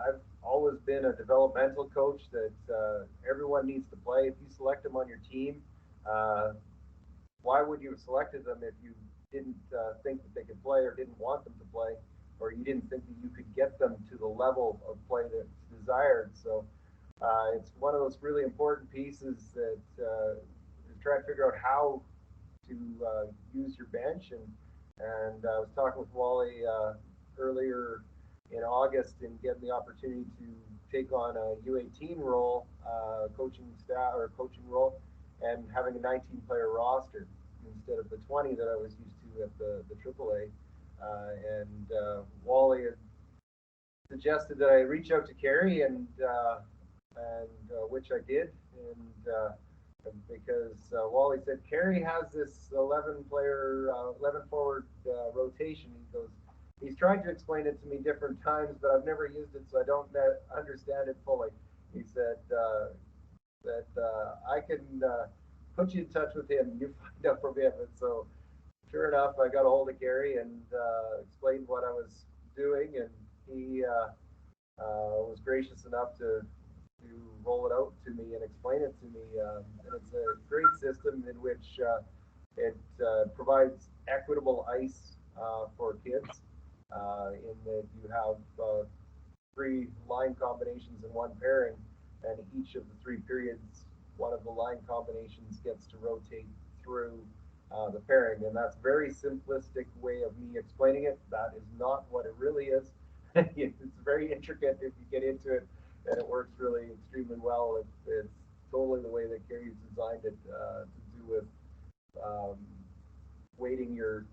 I've always been a developmental coach that everyone needs to play. If you select them on your team, why would you have selected them if you didn't think that they could play, or didn't want them to play, or you didn't think that you could get them to the level of play that's desired. So it's one of those really important pieces that you try to figure out how to use your bench. And I was talking with Wally earlier in August and getting the opportunity to take on a U18 role, coaching staff or coaching role, and having a 19-player roster instead of the 20 that I was used to at the AAA. Wally had suggested that I reach out to Kerry, and which I did, and because Wally said Kerry has this 11 forward rotation. He goes, he's tried to explain it to me different times, but I've never used it, so I don't understand it fully. He said that I can put you in touch with him and you find out from him. And so sure enough, I got a hold of Gary and explained what I was doing, and he was gracious enough to roll it out to me and explain it to me. And it's a great system in which it provides equitable ice for kids, in that you have 3 line combinations in one pairing, and each of the 3 periods, one of the line combinations gets to rotate through the pairing. And that's a very simplistic way of me explaining it. That is not what it really is. It's very intricate if you get into it, and it works really extremely well. It's totally the way that Gary's designed it to do with weighting your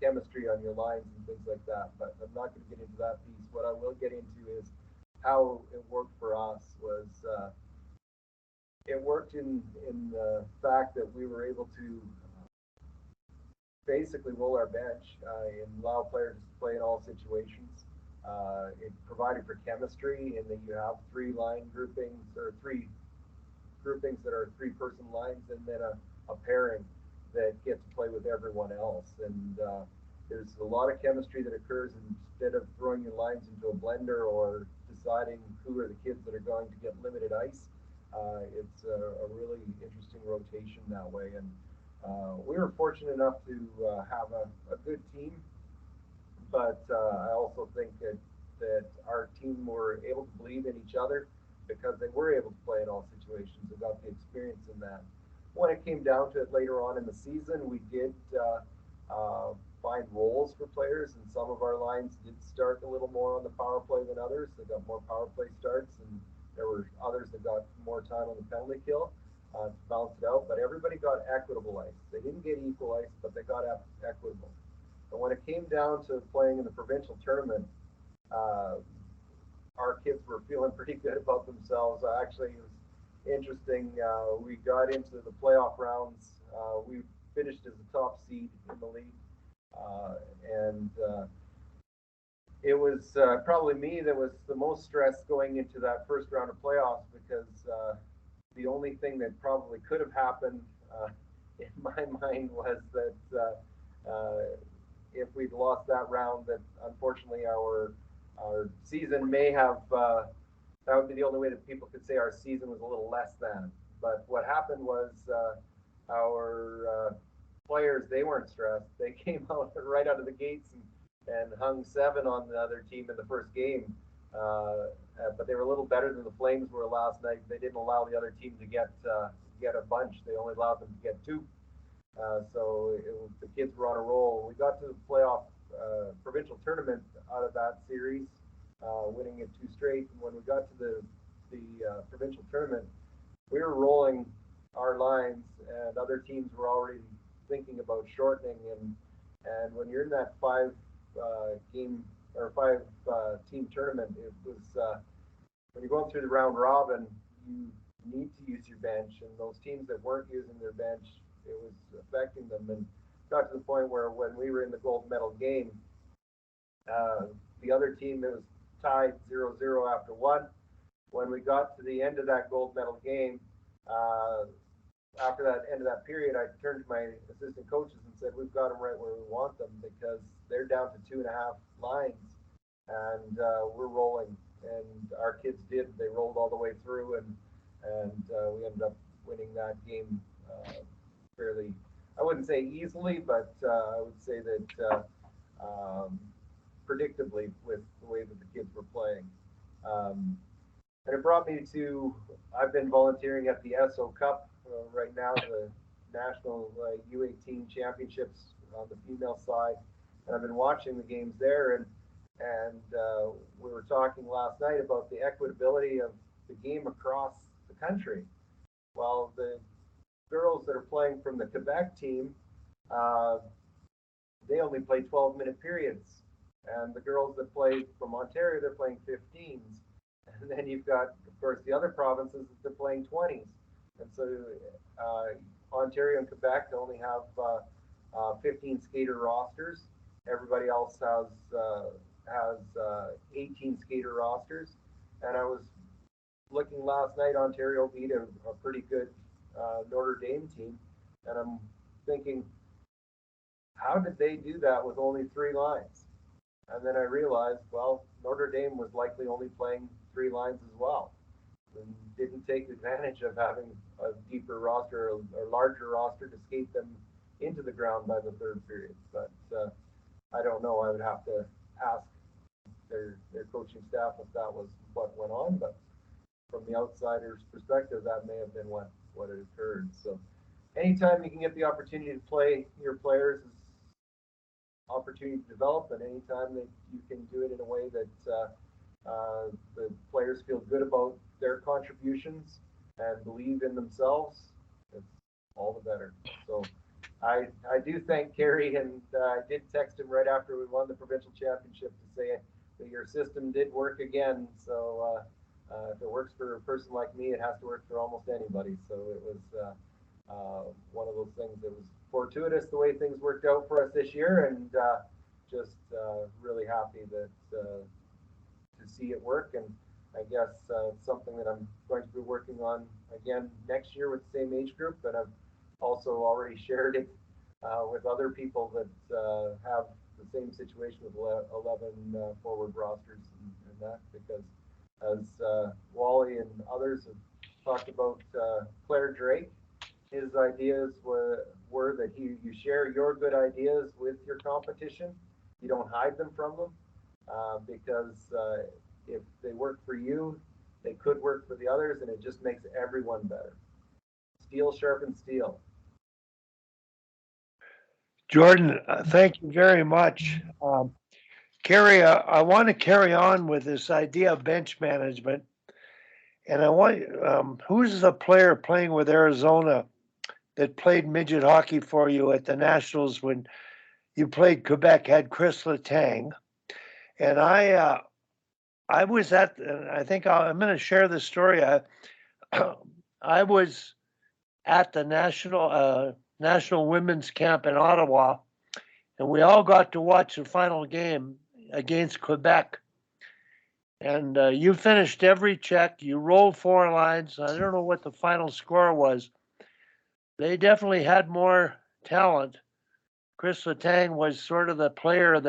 chemistry on your lines and things like that. But I'm not going to get into that piece. What I will get into is how it worked for us. Was it worked in the fact that we were able to basically roll our bench and allow players to play in all situations. It provided for chemistry in that you have 3 line groupings, or 3 groupings that are 3-person lines, and then a pairing that get to play with everyone else. And there's a lot of chemistry that occurs instead of throwing your lines into a blender or deciding who are the kids that are going to get limited ice. It's a really interesting rotation that way. And we were fortunate enough to have a good team, but I also think that our team were able to believe in each other because they were able to play in all situations and got the experience in that. When it came down to it later on in the season, we did find roles for players, and some of our lines did start a little more on the power play than others. They got more power play starts, and there were others that got more time on the penalty kill to balance it out. But everybody got equitable ice. They didn't get equal ice, but they got equitable. And when it came down to playing in the provincial tournament, our kids were feeling pretty good about themselves. Actually, it was interesting. We got into the playoff rounds. We finished as the top seed in the league. And it was probably me that was the most stressed going into that first round of playoffs, because the only thing that probably could have happened in my mind was that if we'd lost that round, that unfortunately our season may have, that would be the only way that people could say our season was a little less than. But what happened was our players, they weren't stressed. They came out right out of the gates and hung 7 on the other team in the first game. But they were a little better than the Flames were last night. They didn't allow the other team to get a bunch. They only allowed them to get 2. So the kids were on a roll. We got to the playoff provincial tournament out of that series, winning it 2 straight. And when we got to the provincial tournament, we were rolling our lines, and other teams were already thinking about shortening. And when you're in that 5 team tournament, it was when you're going through the round robin, you need to use your bench, and those teams that weren't using their bench, it was affecting them. And got to the point where when we were in the gold medal game, the other team that was tied 0-0 after 1. When we got to the end of that gold medal game, after that end of that period, I turned to my assistant coaches and said, "We've got them right where we want them, because they're down to 2.5 lines, and we're rolling." And our kids did. They rolled all the way through, and we ended up winning that game fairly, I wouldn't say easily, but I would say that predictably, with the way that the kids were playing. And it brought me to, I've been volunteering at the SO Cup right now, the National U18 Championships on the female side. And I've been watching the games there, and we were talking last night about the equitability of the game across the country. Well, the girls that are playing from the Quebec team, they only play 12-minute periods. And the girls that play from Ontario, they're playing 15s. And then you've got, of course, the other provinces that they're playing 20s. And so Ontario and Quebec only have 15 skater rosters. Everybody else has 18 skater rosters. And I was looking last night, Ontario beat a pretty good Notre Dame team. And I'm thinking, how did they do that with only 3 lines? And then I realized, well, Notre Dame was likely only playing 3 lines as well, and didn't take advantage of having a deeper roster or larger roster to skate them into the ground by the 3rd period. But I don't know. I would have to ask their coaching staff if that was what went on. But from the outsider's perspective, that may have been what had occurred. So anytime you can get the opportunity to play your players is opportunity to develop, and anytime that you can do it in a way that the players feel good about their contributions and believe in themselves, it's all the better. So I do thank Kerry, and I did text him right after we won the provincial championship to say that your system did work again. So if it works for a person like me, it has to work for almost anybody. So it was one of those things that was fortuitous the way things worked out for us this year, and just really happy that to see it work. And I guess it's something that I'm going to be working on again next year with the same age group, and I've also already shared it with other people that have the same situation with 11 forward rosters and that, because as Wally and others have talked about Claire Drake, his ideas were that you share your good ideas with your competition. You don't hide them from them, because if they work for you, they could work for the others, and it just makes everyone better. Steel sharpens steel.
Jordan, thank you very much. Kerry, I want to carry on with this idea of bench management. And I want, who's the player playing with Arizona that played midget hockey for you at the Nationals when you played Quebec, had Chris Letang? And I was at, I think I'm going to share this story. I was at the National Women's Camp in Ottawa, and we all got to watch the final game against Quebec. And you finished every check. You rolled 4 lines. I don't know what the final score was. They definitely had more talent. Chris Letang was sort of the player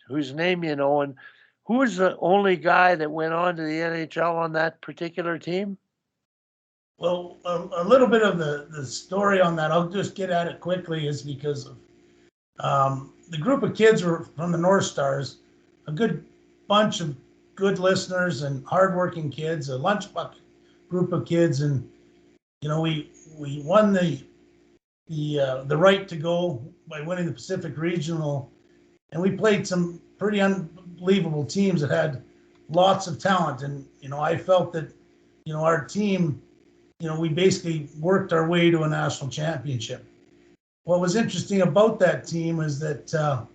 whose name you know. And who was the only guy that went on to the NHL on that particular team?
Well, a little bit of the story on that, I'll just get at it quickly, is because of the group of kids were from the North Stars, a good bunch of good listeners and hardworking kids, a lunch bucket group of kids, and you know we won the right to go by winning the Pacific Regional, and we played some pretty unbelievable teams that had lots of talent, and you know I felt that our team, we basically worked our way to a national championship. What was interesting about that team is that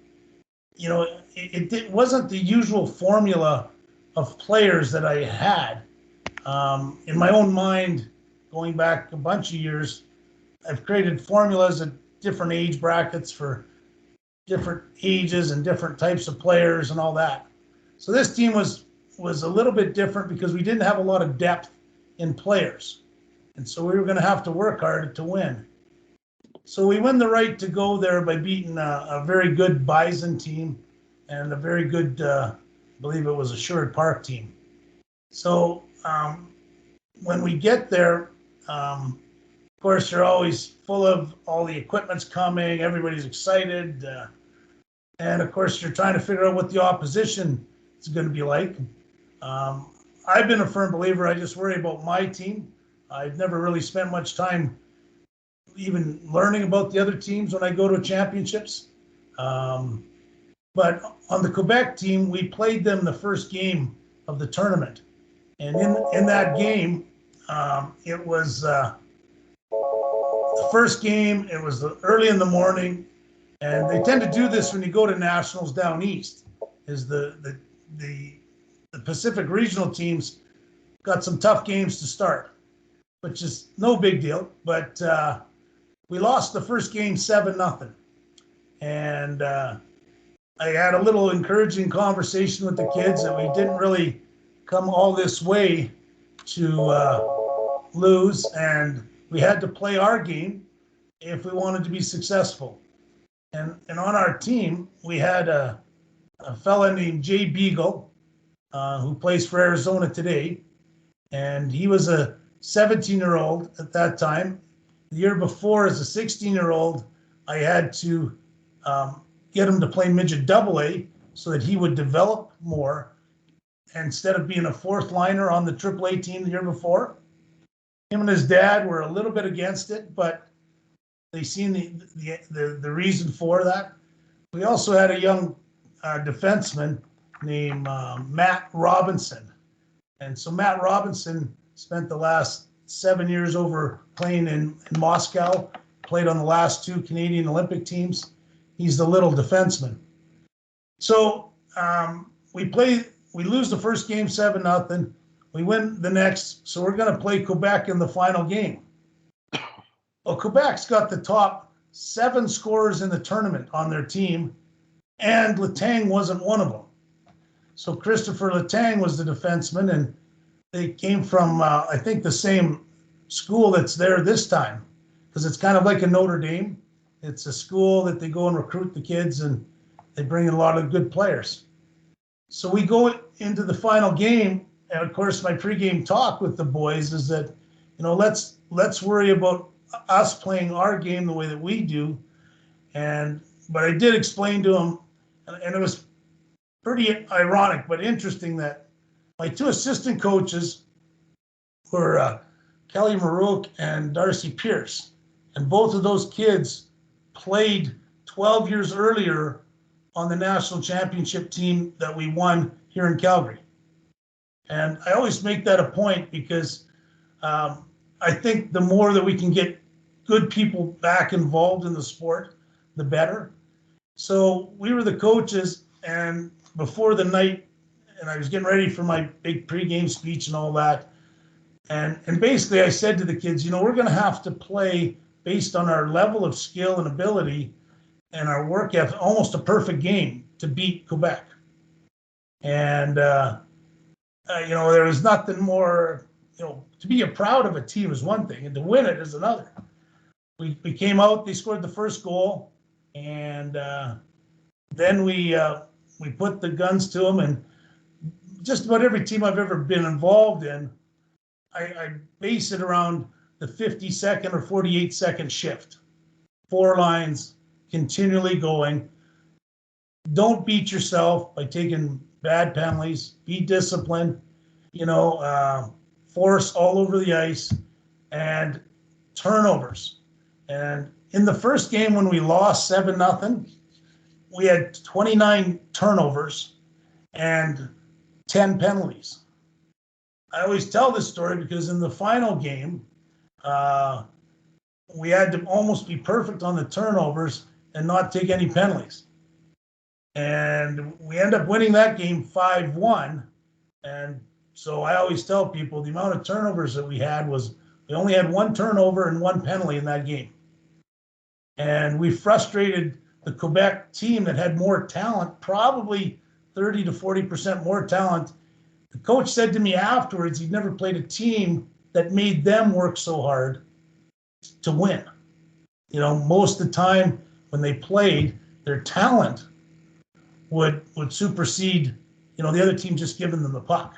it wasn't the usual formula of players that I had. In my own mind, going back a bunch of years, I've created formulas at different age brackets for different ages and different types of players and all that. So this team was a little bit different because we didn't have a lot of depth in players. And so we were going to have to work hard to win. So we won the right to go there by beating a very good Bison team and a very good, I believe it was a Sherwood Park team. So when we get there, of course, you're always full of all the equipment's coming, everybody's excited. And of course, you're trying to figure out what the opposition is going to be like. I've been a firm believer. I just worry about my team. I've never really spent much time even learning about the other teams when I go to championships. But on the Quebec team, we played them the first game of the tournament. And in that game, it was the first game. It was early in the morning. And they tend to do this when you go to nationals down east, is the Pacific regional teams got some tough games to start, which is no big deal. But we lost the first game 7-0. And I had a little encouraging conversation with the kids that we didn't really come all this way to lose, and we had to play our game if we wanted to be successful. And on our team, we had a fella named Jay Beagle, who plays for Arizona today. And he was a 17-year-old at that time. The year before, as a 16-year-old, I had to get him to play midget AA so that he would develop more. Instead of being a fourth liner on the AAA team the year before, him and his dad were a little bit against it, but they seen the reason for that. We also had a young defenseman named Matt Robinson. And so Matt Robinson spent the last 7 years over playing in Moscow, played on the last 2 Canadian Olympic teams. He's the little defenseman. So we lose the first game 7-0. We win the next, so we're going to play Quebec in the final game. Well, Quebec's got the top 7 scorers in the tournament on their team, and Letang wasn't one of them. So Christopher Letang was the defenseman, and they came from, I think, the same school that's there this time, because it's kind of like a Notre Dame. It's a school that they go and recruit the kids, and they bring in a lot of good players. So we go into the final game, and of course, my pregame talk with the boys is that, let's worry about us playing our game the way that we do. But I did explain to them, and it was pretty ironic but interesting, that my 2 assistant coaches were Kelly Marouk and Darcy Pierce, and both of those kids played 12 years earlier on the national championship team that we won here in Calgary. And I always make that a point because I think the more that we can get good people back involved in the sport, the better. So we were the coaches, and before the night, and I was getting ready for my big pregame speech and all that. And basically I said to the kids, we're going to have to play based on our level of skill and ability and our work ethic, almost a perfect game to beat Quebec. And, there was nothing more, to be proud of a team is one thing, and to win it is another. We came out, they scored the first goal, and then we put the guns to them, and just about every team I've ever been involved in, I base it around the 50-second or 48-second shift. 4 lines, continually going. Don't beat yourself by taking bad penalties. Be disciplined, force all over the ice, and turnovers. And in the first game when we lost 7-0, we had 29 turnovers and 10 penalties. I always tell this story because in the final game, we had to almost be perfect on the turnovers and not take any penalties. And we end up winning that game 5-1. And so I always tell people the amount of turnovers that we had was, we only had 1 turnover and 1 penalty in that game. And we frustrated the Quebec team that had more talent, probably 30 to 40% more talent. The coach said to me afterwards he'd never played a team that made them work so hard to win. Most of the time when they played, their talent would supersede, the other team just giving them the puck.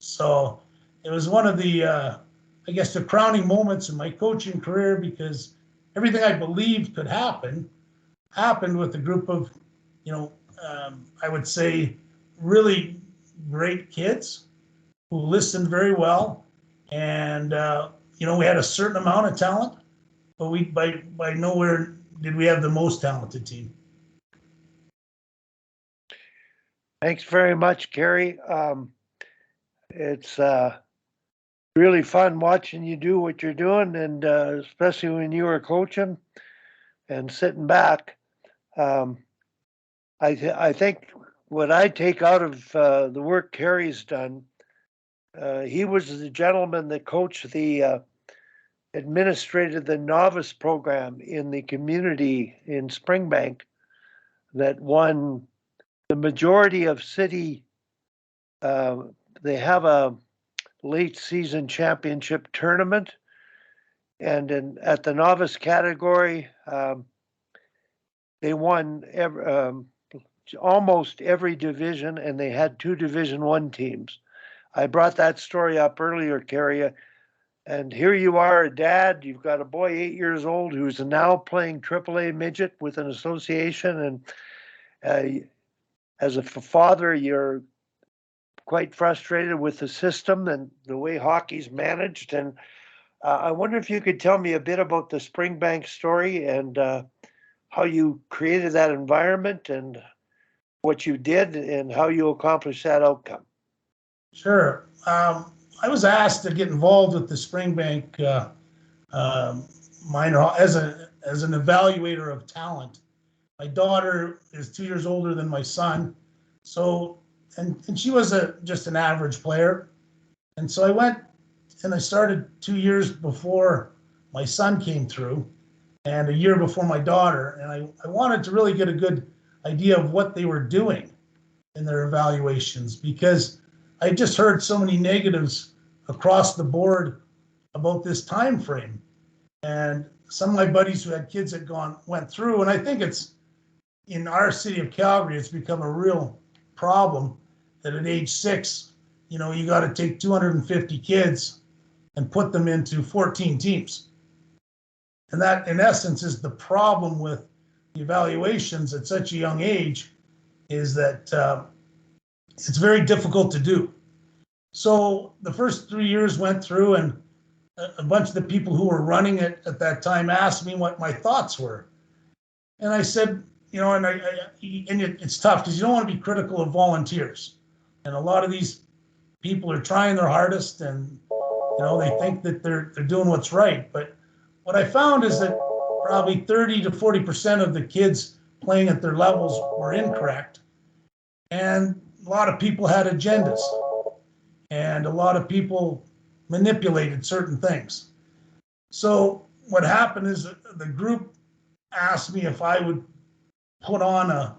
So it was one of the, I guess, the crowning moments in my coaching career, because everything I believed could happen happened with a group of, I would say, really great kids who listened very well. And, we had a certain amount of talent, but we by nowhere did we have the most talented team.
Thanks very much, Kerry. It's really fun watching you do what you're doing, and especially when you were coaching and sitting back. I think what I take out of the work Kerry's done, he was the gentleman that coached the administrated the novice program in the community in Springbank that won the majority of city. They have a late season championship tournament, and at the novice category, they won almost every division, and they had 2 Division I teams. I brought that story up earlier, Kerry, and here you are, a dad. You've got a boy 8 years old who's now playing AAA midget with an association, and as a father, you're quite frustrated with the system and the way hockey's managed. And I wonder if you could tell me a bit about the Springbank story and how you created that environment and what you did and how you accomplished that outcome.
Sure. I was asked to get involved with the Springbank minor as an evaluator of talent. My daughter is 2 years older than my son, so and she was just an average player, and so I went and I started 2 years before my son came through, and a year before my daughter, and I wanted to really get a good idea of what they were doing in their evaluations, because I just heard so many negatives across the board about this time frame. And some of my buddies who had kids had went through, and I think it's in our city of Calgary, it's become a real problem that at age 6, you got to take 250 kids and put them into 14 teams. And that, in essence, is the problem with the evaluations at such a young age, is that it's very difficult to do. So the first 3 years went through, and a bunch of the people who were running it at that time asked me what my thoughts were. And I said, and it's tough because you don't want to be critical of volunteers. And a lot of these people are trying their hardest, and they think that they're doing what's right. But what I found is that probably 30 to 40% of the kids playing at their levels were incorrect. And a lot of people had agendas, and a lot of people manipulated certain things. So what happened is the group asked me if I would put on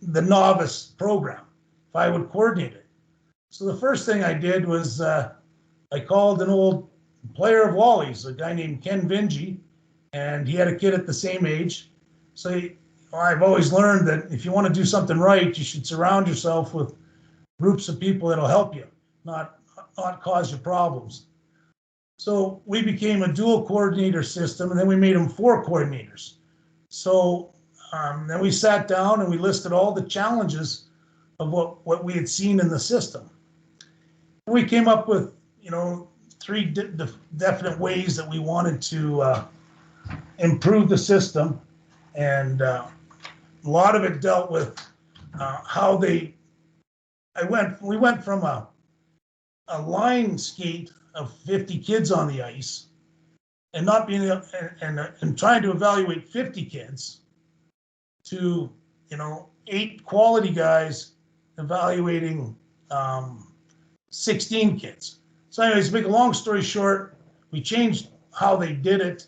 the novice program, if I would coordinate it. So the first thing I did was I called an old player of Wally's, a guy named Ken Vingy, and he had a kid at the same age. So I've always learned that if you want to do something right, you should surround yourself with groups of people that'll help you, not cause you problems. So we became a dual coordinator system, and then we made them 4 coordinators. So then we sat down and we listed all the challenges of what we had seen in the system. And we came up with 3 definite ways that we wanted to improve the system, and a lot of it dealt with how we went from a line skate of 50 kids on the ice and not being and trying to evaluate 50 kids to 8 quality guys evaluating 16 kids. So anyways, to make a long story short, we changed how they did it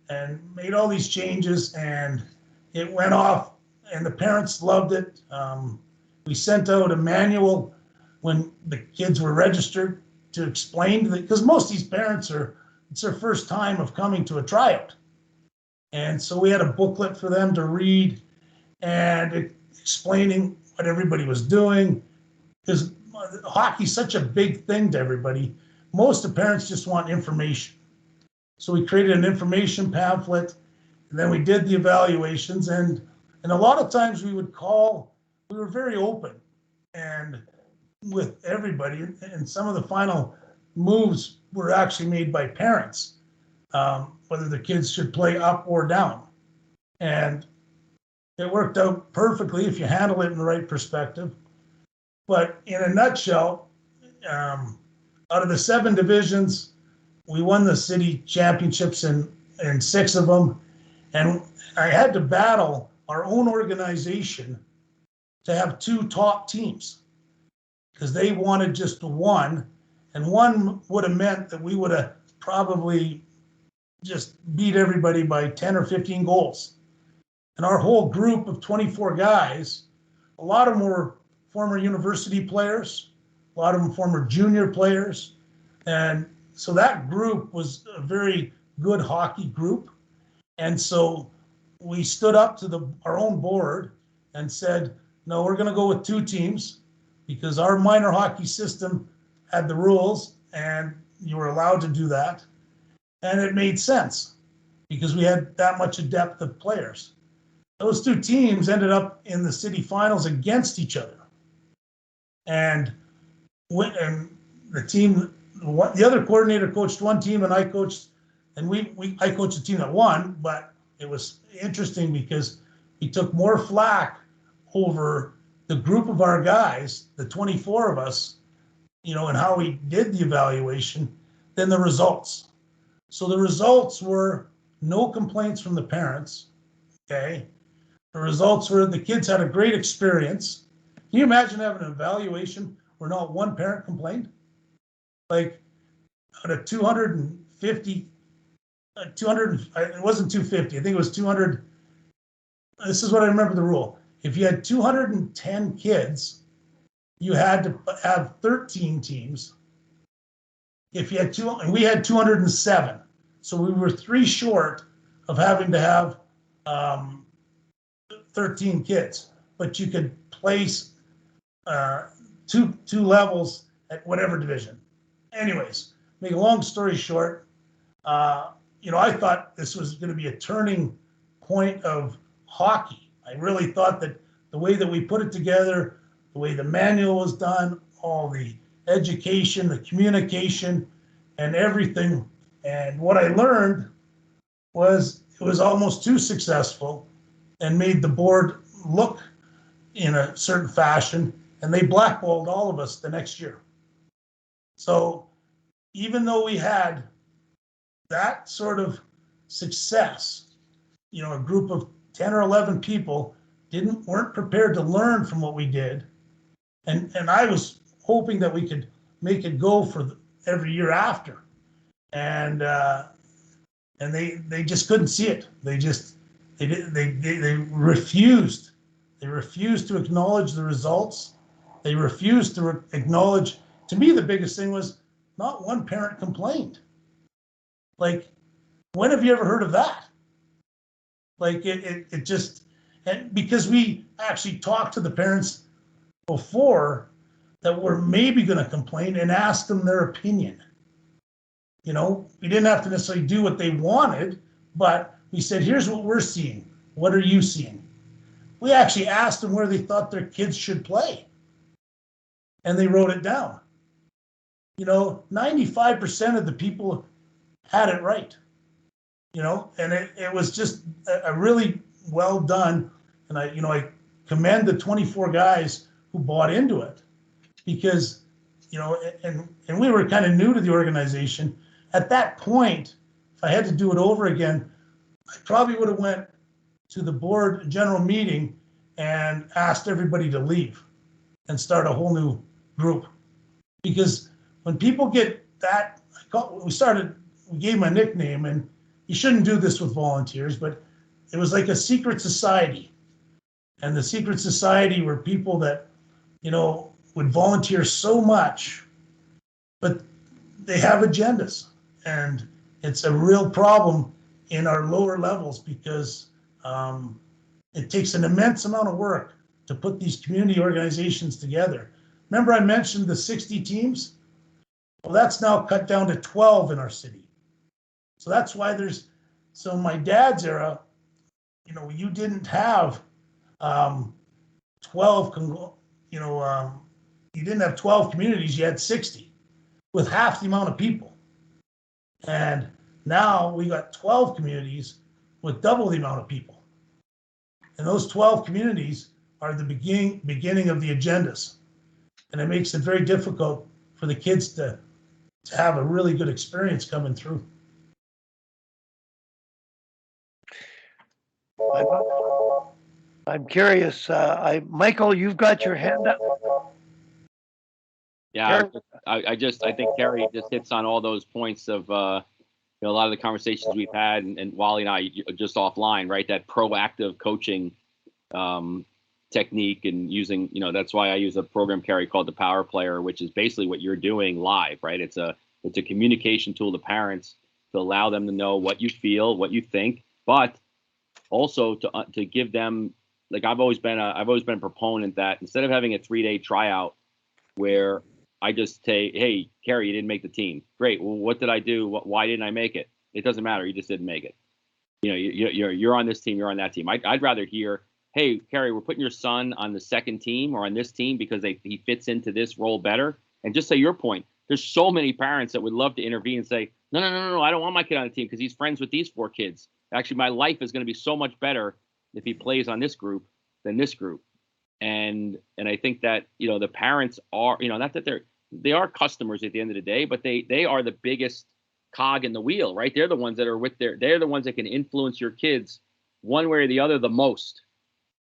and made all these changes, and it went off, and the parents loved it. We sent out a manual when the kids were registered to explain, because most of these parents it's their first time of coming to a tryout. And so we had a booklet for them to read and explaining what everybody was doing, because hockey's such a big thing to everybody. Most of the parents just want information. So we created an information pamphlet, and then we did the evaluations, and a lot of times we were very open, and with everybody, and some of the final moves were actually made by parents, whether the kids should play up or down. And it worked out perfectly if you handle it in the right perspective. But in a nutshell, out of the 7 divisions, we won the city championships in 6 of them. And I had to battle our own organization to have 2 top teams because they wanted just 1. And 1 would have meant that we would have probably just beat everybody by 10 or 15 goals. And our whole group of 24 guys, a lot of them were former university players, a lot of them former junior players. And so that group was a very good hockey group. And so we stood up to our own board and said, no, we're going to go with 2 teams because our minor hockey system had the rules and you were allowed to do that. And it made sense because we had that much a depth of players. Those 2 teams ended up in the city finals against each other. And the team, the other coordinator coached one team and I coached, and I coached a team that won, but it was interesting because he took more flack over the group of our guys, the 24 of us, and how we did the evaluation than the results. So the results were no complaints from the parents, okay? The results were the kids had a great experience. Can you imagine having an evaluation where not one parent complained? Like out of 250, 200, it wasn't 250, I think it was 200. This is what I remember the rule. If you had 210 kids, you had to have 13 teams. If you had and we had 207. So we were 3 short of having to have 13 kids, but you could place two levels at whatever division. Anyways, make a long story short, I thought this was going to be a turning point of hockey. I really thought that the way that we put it together, the way the manual was done, all the education, the communication, and everything. And what I learned was it was almost too successful and made the board look in a certain fashion, and they blackballed all of us the next year. So even though we had that sort of success, a group of 10 or 11 people weren't prepared to learn from what we did. And I was hoping that we could make it go for every year after. And they just couldn't see it. They refused. They refused to acknowledge the results. They refused to acknowledge, to me, the biggest thing was not one parent complained. Like, when have you ever heard of that? Like, it just, and because we actually talked to the parents before that were maybe going to complain and asked them their opinion. We didn't have to necessarily do what they wanted, but we said, here's what we're seeing. What are you seeing? We actually asked them where they thought their kids should play. And they wrote it down. 95% of the people had it right. And it was just a really well done. And I commend the 24 guys who bought into it because, and we were kind of new to the organization. At that point, if I had to do it over again, I probably would have went to the board general meeting and asked everybody to leave and start a whole new group. Because when people get that, we gave them a nickname, and you shouldn't do this with volunteers, but it was like a secret society. And the secret society were people that, would volunteer so much, but they have agendas. And it's a real problem in our lower levels because it takes an immense amount of work to put these community organizations together. Remember I mentioned the 60 teams? Well, that's now cut down to 12 in our city. So that's why so in my dad's era, you didn't have 12, you you didn't have 12 communities, you had 60 with half the amount of people. And now we got 12 communities with double the amount of people. And those 12 communities are the beginning of the agendas. And it makes it very difficult for the kids to have a really good experience coming through.
I'm curious, Michael, you've got your hand up.
Yeah, I think Kerry just hits on all those points of a lot of the conversations we've had, and Wally and I just offline, right? That proactive coaching technique, and using, that's why I use a program, Kerry, called the Power Player, which is basically what you're doing live, right? It's a communication tool to parents to allow them to know what you feel, what you think, but also to give them, like, I've always been a proponent that instead of having a 3-day tryout where I just say, hey, Kerry, you didn't make the team. Great. Well, what did I do? Why didn't I make it? It doesn't matter. You just didn't make it. You're on this team. You're on that team. I'd rather hear, hey, Kerry, we're putting your son on the second team or on this team because he fits into this role better. And just say your point. There's so many parents that would love to intervene and say, no, I don't want my kid on the team because he's friends with these 4 kids. Actually, my life is going to be so much better if he plays on this group than this group. And I think that, the parents are, not that they are customers at the end of the day, but they are the biggest cog in the wheel, right? They're the ones that are they're the ones that can influence your kids one way or the other the most.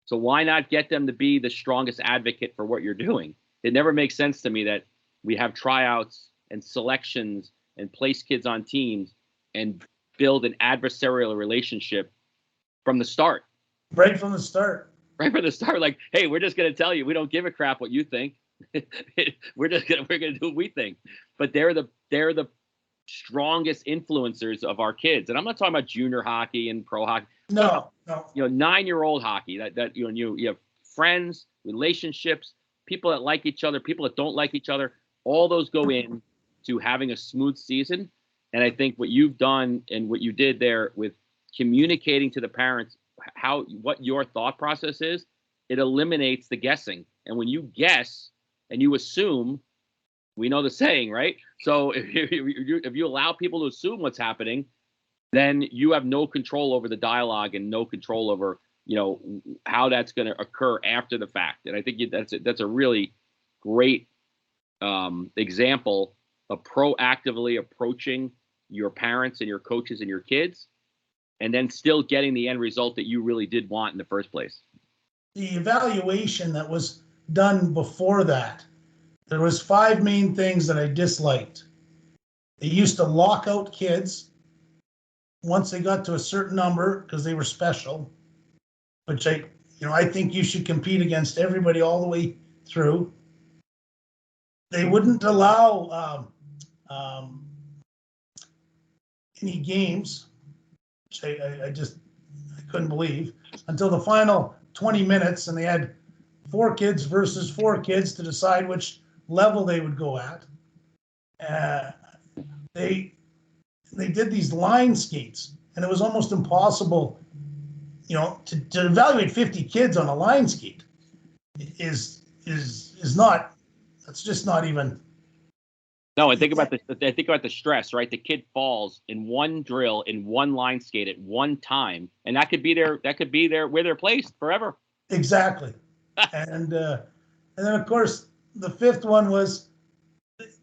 So why not get them to be the strongest advocate for what you're doing? It never makes sense to me that we have tryouts and selections and place kids on teams and build an adversarial relationship from the start.
Right from the start.
Right from the start, like, hey, we're just going to tell you, we don't give a crap what you think. we're going to do what we think. But they're the strongest influencers of our kids. And I'm not talking about junior hockey and pro hockey.
No.
9-year-old hockey that you have friends, relationships, people that like each other, people that don't like each other. All those go in to having a smooth season. And I think what you've done and what you did there with communicating to the parents what your thought process is, it eliminates the guessing. And when you guess and you assume, we know the saying, right? So if you allow people to assume what's happening, then you have no control over the dialogue and no control over, how that's going to occur after the fact. And I think that's a really great example of proactively approaching your parents and your coaches and your kids, and then still getting the end result that you really did want in the first place.
The evaluation that was done before that, there was 5 main things that I disliked. They used to lock out kids once they got to a certain number because they were special, which I think you should compete against everybody all the way through. They wouldn't allow any games, which I couldn't believe, until the final 20 minutes, and they had 4 kids versus 4 kids to decide which level they would go at. They did these line skates, and it was almost impossible, to evaluate 50 kids on a line skate is not. That's just not even.
No, and think about the stress, right? The kid falls in one drill, in one line skate at one time, and that could be where they're placed forever.
Exactly. and then of course the 5th one was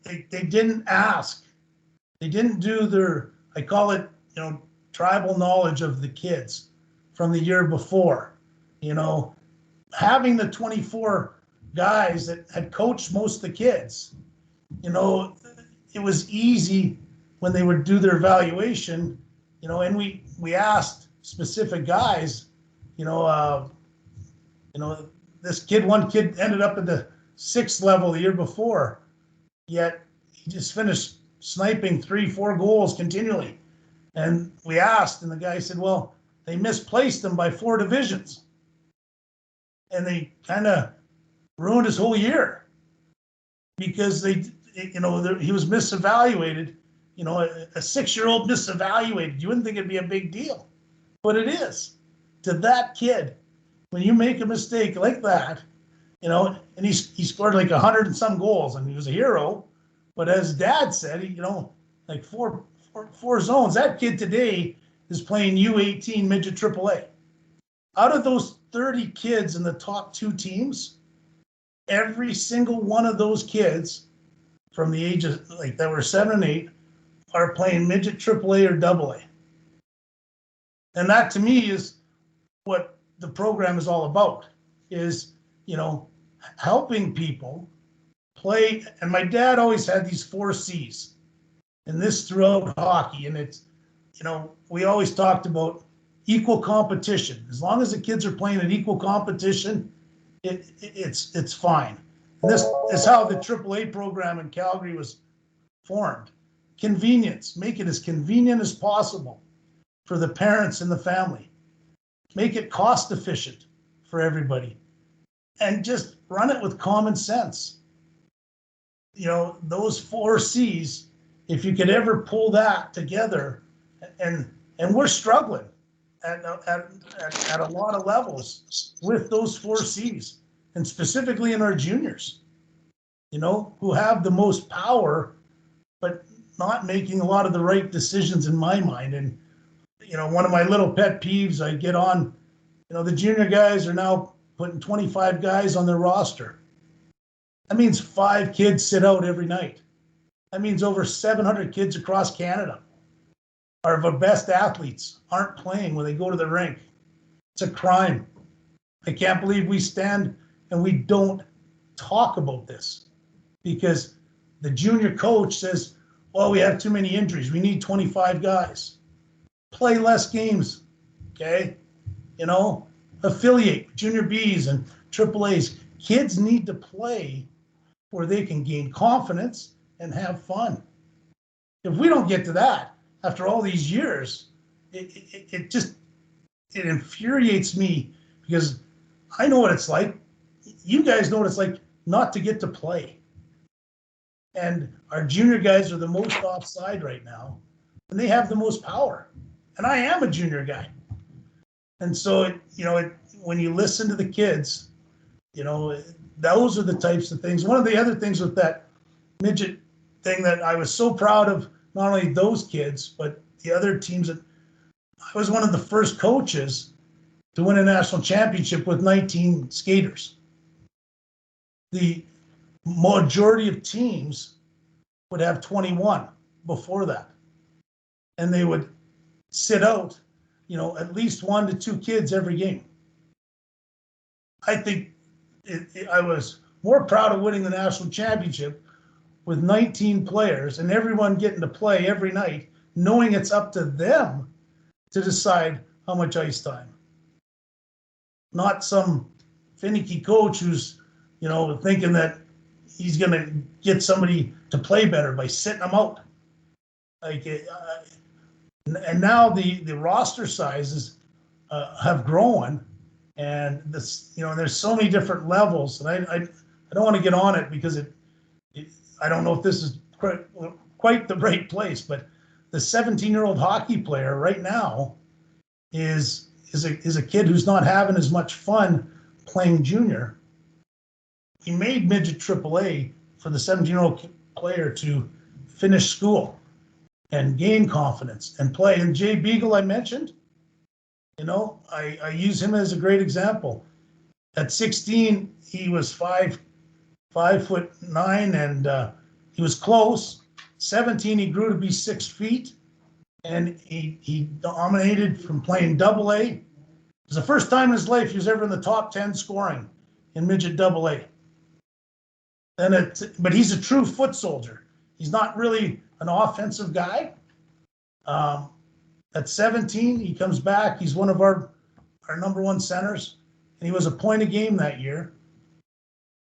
they didn't ask. They didn't do their, I call it, tribal knowledge of the kids from the year before. Having the 24 guys that had coached most of the kids, it was easy when they would do their evaluation, and we asked specific guys, one kid ended up at the 6th level the year before, yet he just finished sniping 3-4 goals continually. And we asked, and the guy said, well, they misplaced him by 4 divisions. And they kind of ruined his whole year because he was misevaluated. A 6-year-old misevaluated. You wouldn't think it'd be a big deal, but it is. To that kid, when you make a mistake like that, and he scored like 100 and some goals, and he was a hero. But as Dad said, like four zones. That kid today is playing U18 midget AAA. Out of those 30 kids in the top 2 teams, every single one of those kids from the age of that were 7 and 8 are playing midget AAA or AA. And that to me is what the program is all about, is, helping people play. And my dad always had these 4 C's, and this throughout hockey. And it's, we always talked about equal competition. As long as the kids are playing at equal competition, it's fine. And this is how the AAA program in Calgary was formed. Convenience. Make it as convenient as possible for the parents and the family. Make it cost efficient for everybody. And just run it with common sense. Those 4 C's, if you could ever pull that together, and we're struggling at a lot of levels with those 4 C's, and specifically in our juniors, who have the most power, but not making a lot of the right decisions in my mind. And, one of my little pet peeves, I get on, the junior guys are now putting 25 guys on their roster. That means 5 kids sit out every night. That means over 700 kids across Canada are the best athletes aren't playing when they go to the rink. It's a crime. I can't believe we stand and we don't talk about this, because the junior coach says, well, we have too many injuries. We need 25 guys. Play less games, okay? Affiliate junior Bs and AAAs. Kids need to play where they can gain confidence and have fun. If we don't get to that after all these years, it infuriates me, because I know what it's like. You guys know what it's like not to get to play. And our junior guys are the most offside right now, and they have the most power. And I am a junior guy. And so, when you listen to the kids, those are the types of things. One of the other things with that midget thing that I was so proud of, not only those kids, but the other teams, that I was one of the first coaches to win a national championship with 19 skaters. The majority of teams would have 21 before that. And they would sit out, at least 1 to 2 kids every game. I think I was more proud of winning the national championship with 19 players and everyone getting to play every night, knowing it's up to them to decide how much ice time. Not some finicky coach who's, thinking that he's going to get somebody to play better by sitting them out. And now the roster sizes have grown, and this, there's so many different levels, and I don't want to get on it, because I don't know if this is quite the right place, but the 17-year-old hockey player right now is a kid who's not having as much fun playing junior. He made midget AAA for the 17-year-old player to finish school and gain confidence and play. And Jay Beagle, I mentioned, I use him as a great example. At 16, he was 5'9", and he was close. 17, he grew to be 6 feet, and he dominated from playing AA. It was the first time in his life he was ever in the top 10 scoring in midget AA. But he's a true foot soldier. He's not really an offensive guy. At 17, he comes back. He's one of our number 1 centers, and he was a point a game that year.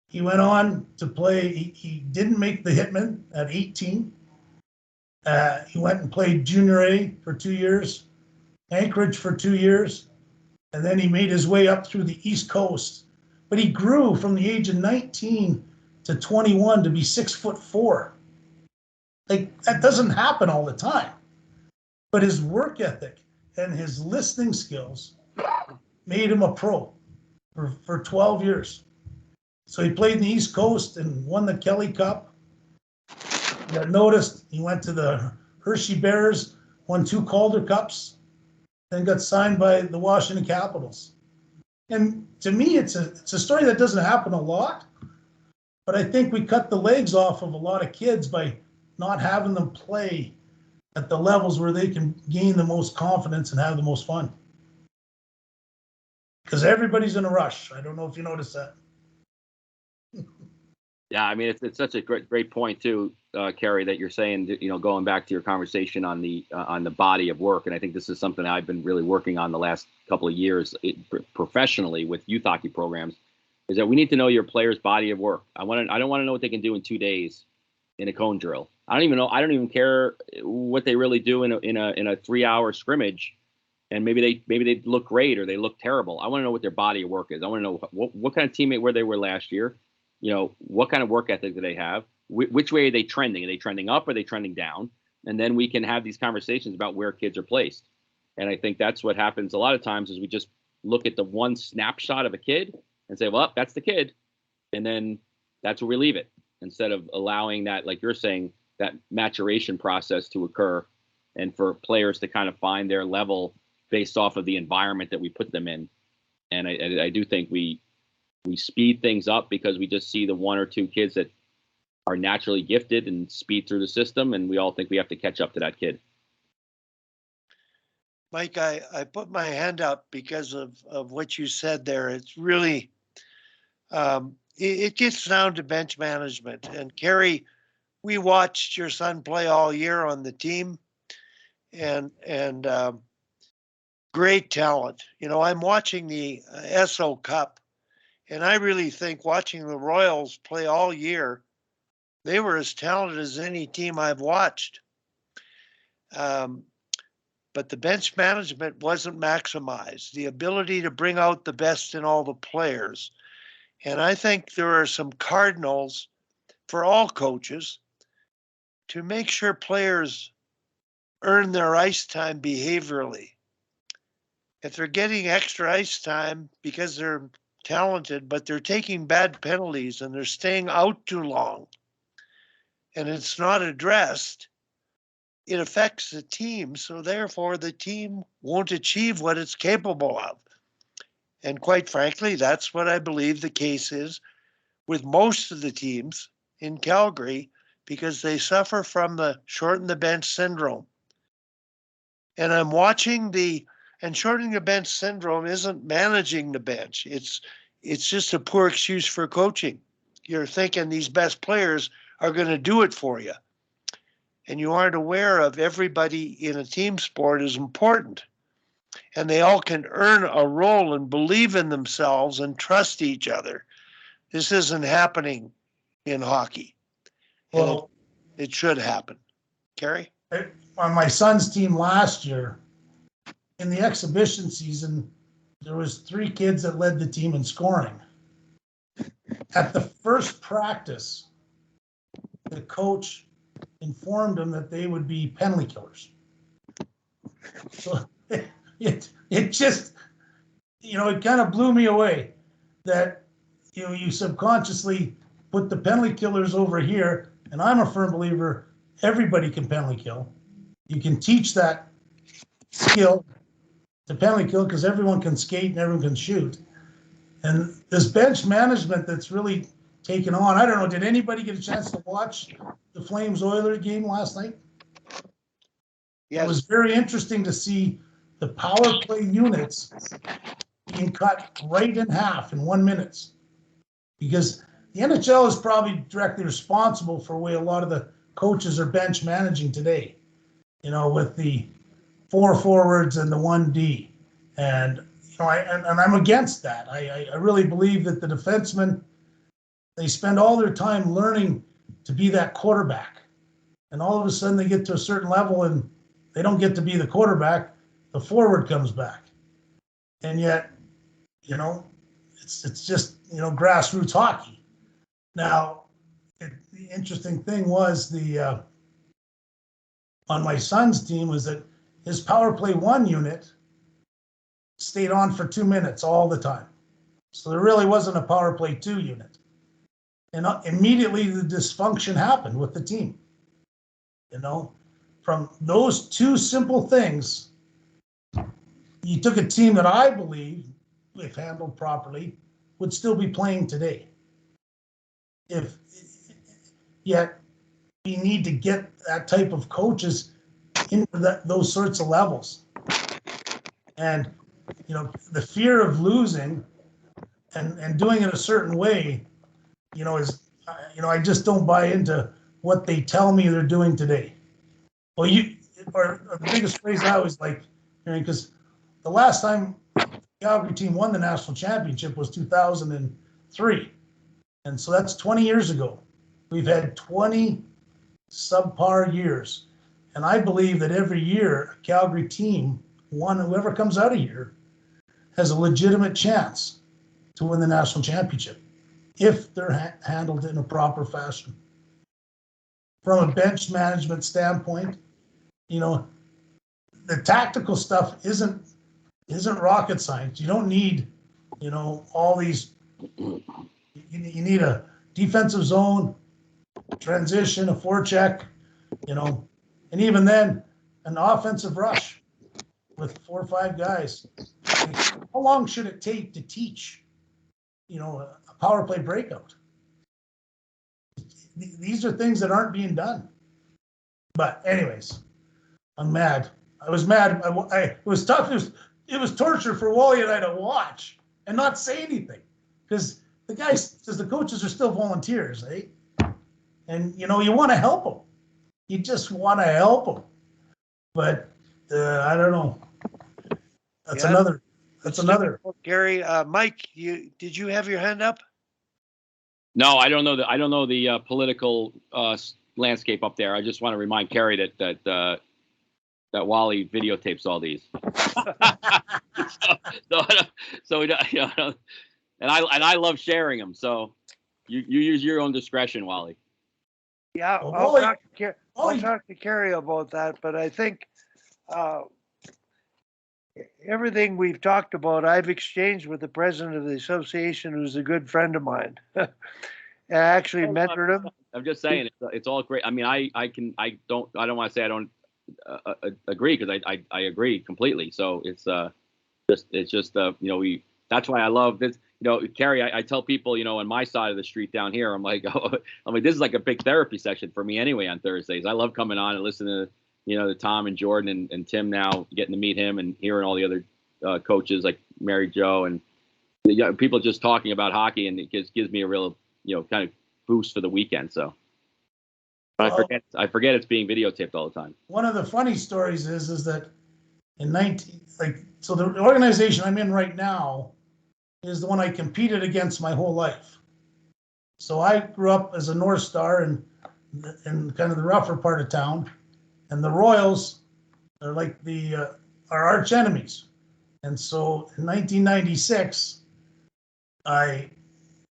He went on to play. He didn't make the Hitman at 18. He went and played Junior A for 2 years, Anchorage for 2 years, and then he made his way up through the East Coast. But he grew from the age of 19 to 21 to be 6'4". That doesn't happen all the time. But his work ethic and his listening skills made him a pro for 12 years. So he played in the East Coast and won the Kelly Cup. Got noticed. He went to the Hershey Bears, won 2 Calder Cups, then got signed by the Washington Capitals. And to me, it's a story that doesn't happen a lot, but I think we cut the legs off of a lot of kids by not having them play at the levels where they can gain the most confidence and have the most fun. Because everybody's in a rush. I don't know if you noticed that.
Yeah, I mean, it's such a great point too, Kerry, that you're saying, going back to your conversation on the body of work. And I think this is something I've been really working on the last couple of years professionally with youth hockey programs, is that we need to know your player's body of work. I don't want to know what they can do in 2 days in a cone drill. I don't even care what they really do in a 3-hour scrimmage. And maybe they look great or they look terrible. I want to know what their body of work is. I want to know what kind of teammate where they were last year. What kind of work ethic do they have? Which way are they trending? Are they trending up? Or are they trending down? And then we can have these conversations about where kids are placed. And I think that's what happens a lot of times is we just look at the one snapshot of a kid and say, well, that's the kid. And then that's where we leave it instead of allowing that, like you're saying, that maturation process to occur and for players to kind of find their level based off of the environment that we put them in. And I do think we speed things up because we just see the 1 or 2 kids that are naturally gifted and speed through the system, and we all think we have to catch up to that kid.
Mike, I put my hand up because of what you said there. It's really, it gets down to bench management. And Kerry, we watched your son play all year on the team, and great talent. I'm watching the SO Cup, and I really think watching the Royals play all year, they were as talented as any team I've watched. But the bench management wasn't maximized, the ability to bring out the best in all the players. And I think there are some cardinals for all coaches to make sure players earn their ice time behaviorally. If they're getting extra ice time because they're talented, but they're taking bad penalties and they're staying out too long, and it's not addressed, it affects the team. So therefore, the team won't achieve what it's capable of. And quite frankly, that's what I believe the case is with most of the teams in Calgary, because they suffer from the shorten the bench syndrome. And I'm watching and shortening the bench syndrome isn't managing the bench. It's just a poor excuse for coaching. You're thinking these best players are going to do it for you. And you aren't aware of everybody in a team sport is important. And they all can earn a role and believe in themselves and trust each other. This isn't happening in hockey. Well, it should happen. Kerry?
On my son's team last year, in the exhibition season, there was 3 kids that led the team in scoring. At the first practice, the coach informed them that they would be penalty killers. So it just, it kind of blew me away that, you subconsciously put the penalty killers over here. And I'm a firm believer, everybody can penalty kill. You can teach that skill to penalty kill because everyone can skate and everyone can shoot. And this bench management that's really taken on, I don't know, did anybody get a chance to watch the Flames-Oilers game last night? Yes. It was very interesting to see the power play units being cut right in half in 1 minute. Because the NHL is probably directly responsible for the way a lot of the coaches are bench managing today, with the 4 forwards and the 1D. And, I'm against that. I really believe that the defensemen, they spend all their time learning to be that quarterback. And all of a sudden they get to a certain level and they don't get to be the quarterback. The forward comes back. And yet, it's just, grassroots hockey. Now, the interesting thing was on my son's team was that his power play 1 unit stayed on for 2 minutes all the time. So there really wasn't a power play 2 unit. And immediately the dysfunction happened with the team. From those two simple things, you took a team that I believe, if handled properly, would still be playing today. Yet we need to get that type of coaches into those sorts of levels. And, the fear of losing and doing it a certain way, is, I just don't buy into what they tell me they're doing today. Well, or the biggest phrase I always like, because the last time the Calgary team won the national championship was 2003. And so that's 20 years ago. We've had 20 subpar years. And I believe that every year, a Calgary team, whoever comes out of here, has a legitimate chance to win the national championship if they're handled in a proper fashion. From a bench management standpoint, the tactical stuff isn't rocket science. You don't need, all these. You need a defensive zone, transition, a forecheck, and even then, an offensive rush with 4 or 5 guys. How long should it take to teach, a power play breakout? These are things that aren't being done. But anyways, I'm mad. I was mad. It was tough. It was torture for Wally and I to watch and not say anything, because the coaches are still volunteers, eh? And you want to help them. You just want to help them. But I don't know. That's another.
Gary, Mike, did you have your hand up?
No, I don't know the political landscape up there. I just want to remind Kerry that Wally videotapes all these. so and I love sharing them. So you use your own discretion, Wally.
Yeah, I'll talk to Kerry about that. But I think everything we've talked about, I've exchanged with the president of the association, who's a good friend of mine. I actually mentored him.
I'm just saying, it's all great. I mean, I don't want to say I don't agree, because I agree completely. So it's just that's why I love this. Kerry, I tell people, on my side of the street down here, I'm like, this is like a big therapy session for me anyway on Thursdays. I love coming on and listening to, to Tom and Jordan and Tim, now getting to meet him and hearing all the other coaches like Mary Jo and people just talking about hockey, and it gives me a real, kind of boost for the weekend. So but I forget it's being videotaped all the time.
One of the funny stories is that in so the organization I'm in right now is the one I competed against my whole life. So I grew up as a North Star in kind of the rougher part of town, and the Royals are like our arch enemies. And so in 1996, I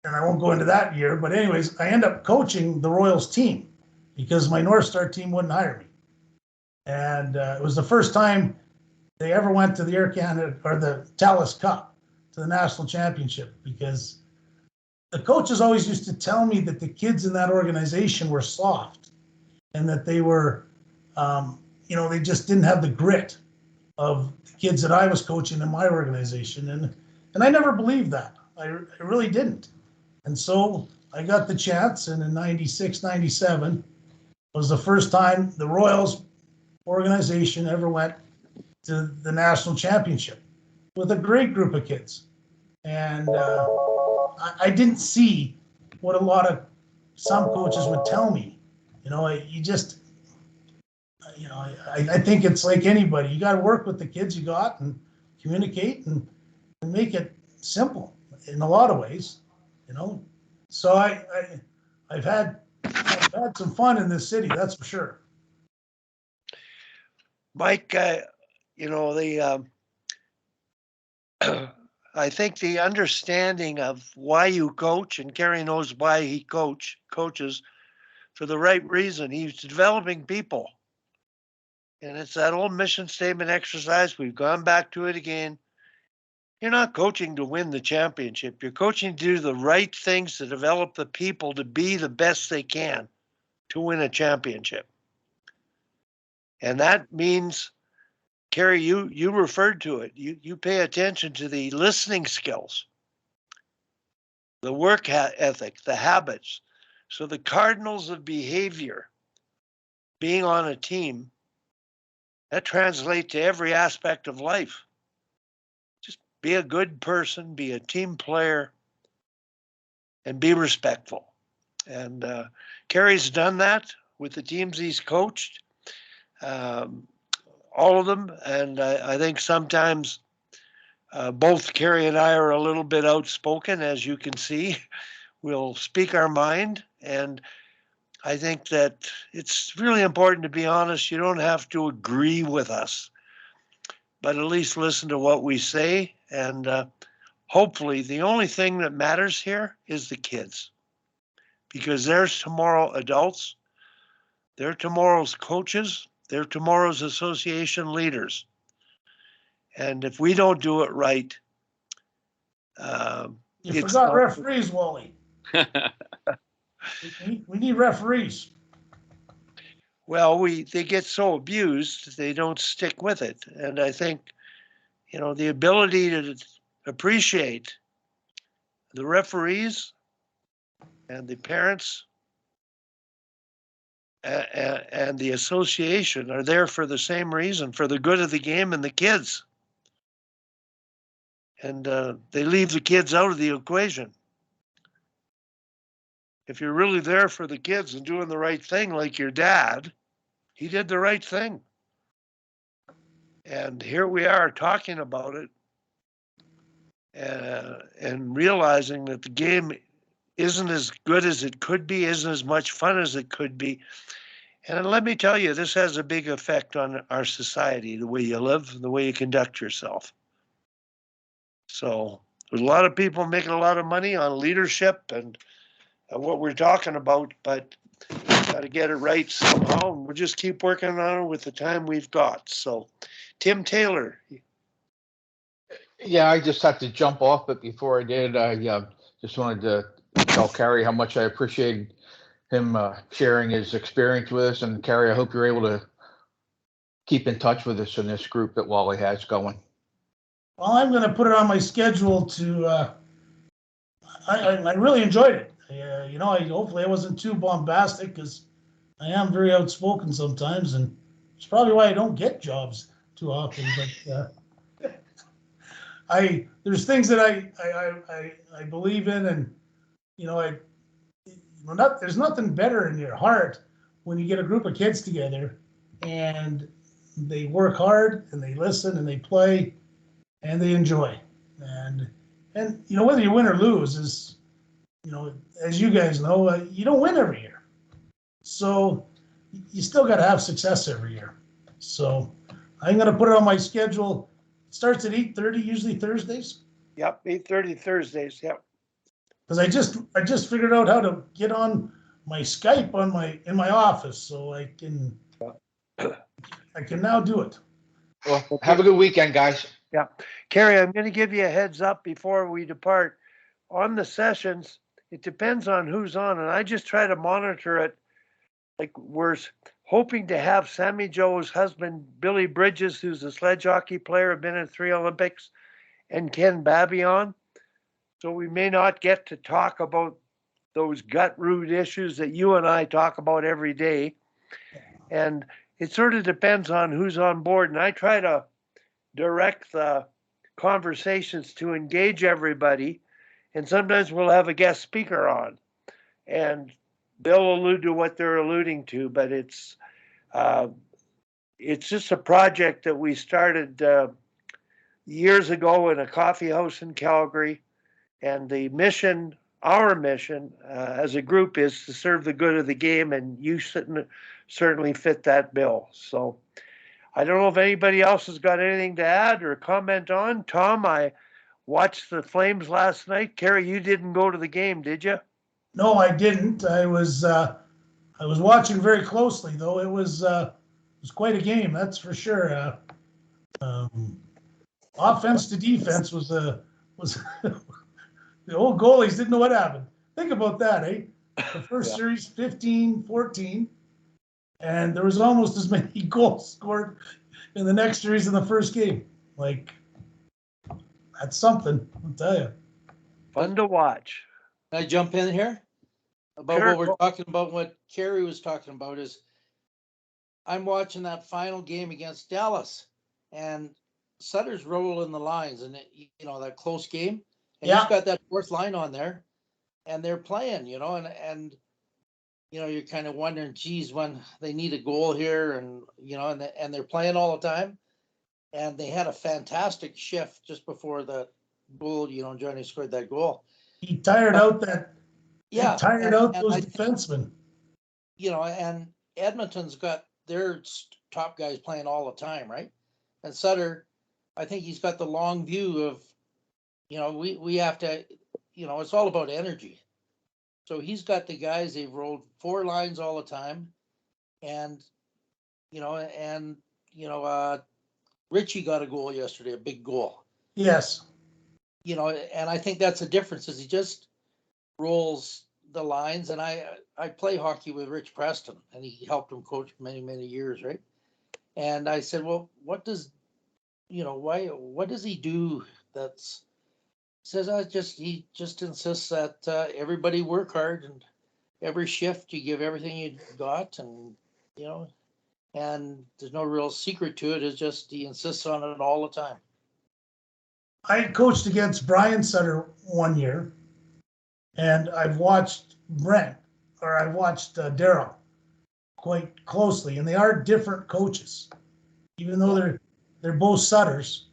won't go into that year, but anyways, I end up coaching the Royals team because my North Star team wouldn't hire me. And it was the first time they ever went to the Air Canada or the Talus Cup, to the national championship, because the coaches always used to tell me that the kids in that organization were soft and that they were, they just didn't have the grit of the kids that I was coaching in my organization. And I never believed that. I really didn't. And so I got the chance, and in 96, 97 was the first time the Royals organization ever went to the national championship with a great group of kids. And I didn't see what a lot of some coaches would tell me. I think it's like anybody. You got to work with the kids you got and communicate and make it simple in a lot of ways, So I've had some fun in this city, that's for sure.
Mike, I think the understanding of why you coach, and Kerry knows why he coaches for the right reason. He's developing people. And it's that old mission statement exercise. We've gone back to it again. You're not coaching to win the championship. You're coaching to do the right things to develop the people to be the best they can to win a championship. And that means, Kerry, you referred to it. You pay attention to the listening skills, the work ethic, the habits. So the cardinals of behavior, being on a team, that translates to every aspect of life. Just be a good person, be a team player, and be respectful. And Kerry's done that with the teams he's coached, all of them. And I think sometimes both Kerry and I are a little bit outspoken, as you can see. We'll speak our mind. And I think that it's really important to be honest. You don't have to agree with us, but at least listen to what we say. And hopefully the only thing that matters here is the kids, because there's tomorrow adults, they're tomorrow's coaches, they're tomorrow's association leaders. And if we don't do it right,
You forgot referees, Wally. We need referees.
Well, they get so abused, they don't stick with it. And I think, the ability to appreciate the referees and the parents and the association are there for the same reason, for the good of the game and the kids. And they leave the kids out of the equation. If you're really there for the kids and doing the right thing, like your dad, he did the right thing. And here we are talking about it and realizing that the game isn't as good as it could be, isn't as much fun as it could be. And let me tell you, this has a big effect on our society, the way you live, the way you conduct yourself. So there's a lot of people making a lot of money on leadership and what we're talking about, but we've got to get it right somehow. And we'll just keep working on it with the time we've got. So, Tim Taylor.
Yeah, I just had to jump off, but before I did, I just wanted to tell Kerry how much I appreciate him sharing his experience with us. And Kerry, I hope you're able to keep in touch with us in this group that Wally has going.
Well, I'm going to put it on my schedule to. I really enjoyed it. Hopefully I wasn't too bombastic, because I am very outspoken sometimes, and it's probably why I don't get jobs too often. But there's things that I believe in, and there's nothing better in your heart when you get a group of kids together and they work hard and they listen and they play and they enjoy. And whether you win or lose is, as you guys know, you don't win every year. So you still got to have success every year. So I'm going to put it on my schedule. It starts at 8:30, usually Thursdays.
Yep, 8:30 Thursdays. Yep.
Because I just figured out how to get on my Skype in my office, so I can now do it.
Well, have a good weekend, guys.
Yeah. Kerry, I'm going to give you a heads up before we depart. On the sessions, it depends on who's on, and I just try to monitor it. Like, we're hoping to have Sammy Joe's husband, Billy Bridges, who's a sledge hockey player, been in 3 Olympics, and Ken Babby on. So we may not get to talk about those gut root issues that you and I talk about every day. And it sort of depends on who's on board. And I try to direct the conversations to engage everybody. And sometimes we'll have a guest speaker on, and they'll allude to what they're alluding to. But it's just a project that we started years ago in a coffee house in Calgary. And the mission, our mission as a group, is to serve the good of the game, and you certainly fit that bill. So I don't know if anybody else has got anything to add or comment on. Tom, I watched the Flames last night. Kerry, you didn't go to the game, did you?
No, I didn't. I was watching very closely, though. It was quite a game, that's for sure. Offense to defense was the old goalies didn't know what happened. Think about that, eh? The first
Yeah.
series, 15-14, and there was almost as many goals scored in the next series in the first game. Like, that's something, I'll tell you.
Fun to watch.
Can I jump in here? About
Sure.
what we're talking about, what Carrie was talking about is I'm watching that final game against Dallas, and Sutter's rolling the lines, and that close game, and
Yeah.
he's got that fourth line on there, and they're playing, and you're kind of wondering, geez, when they need a goal here, and and they're playing all the time, and they had a fantastic shift just before the goal. Johnny scored that goal.
He tired out
Yeah,
those defensemen.
And Edmonton's got their top guys playing all the time, right? And Sutter, I think he's got the long view of, we have to, it's all about energy. So he's got the guys, they've rolled four lines all the time. And, Richie got a goal yesterday, a big goal.
Yes.
And I think that's the difference is he just rolls the lines. And I play hockey with Rich Preston, and he helped him coach many, many years, right? And I said, well, what does he do that's says he just insists that everybody work hard, and every shift you give everything you got, and and there's no real secret to it. It's just he insists on it all the time.
I coached against Brian Sutter one year, and I've watched Daryl quite closely, and they are different coaches, even though they're both Sutters.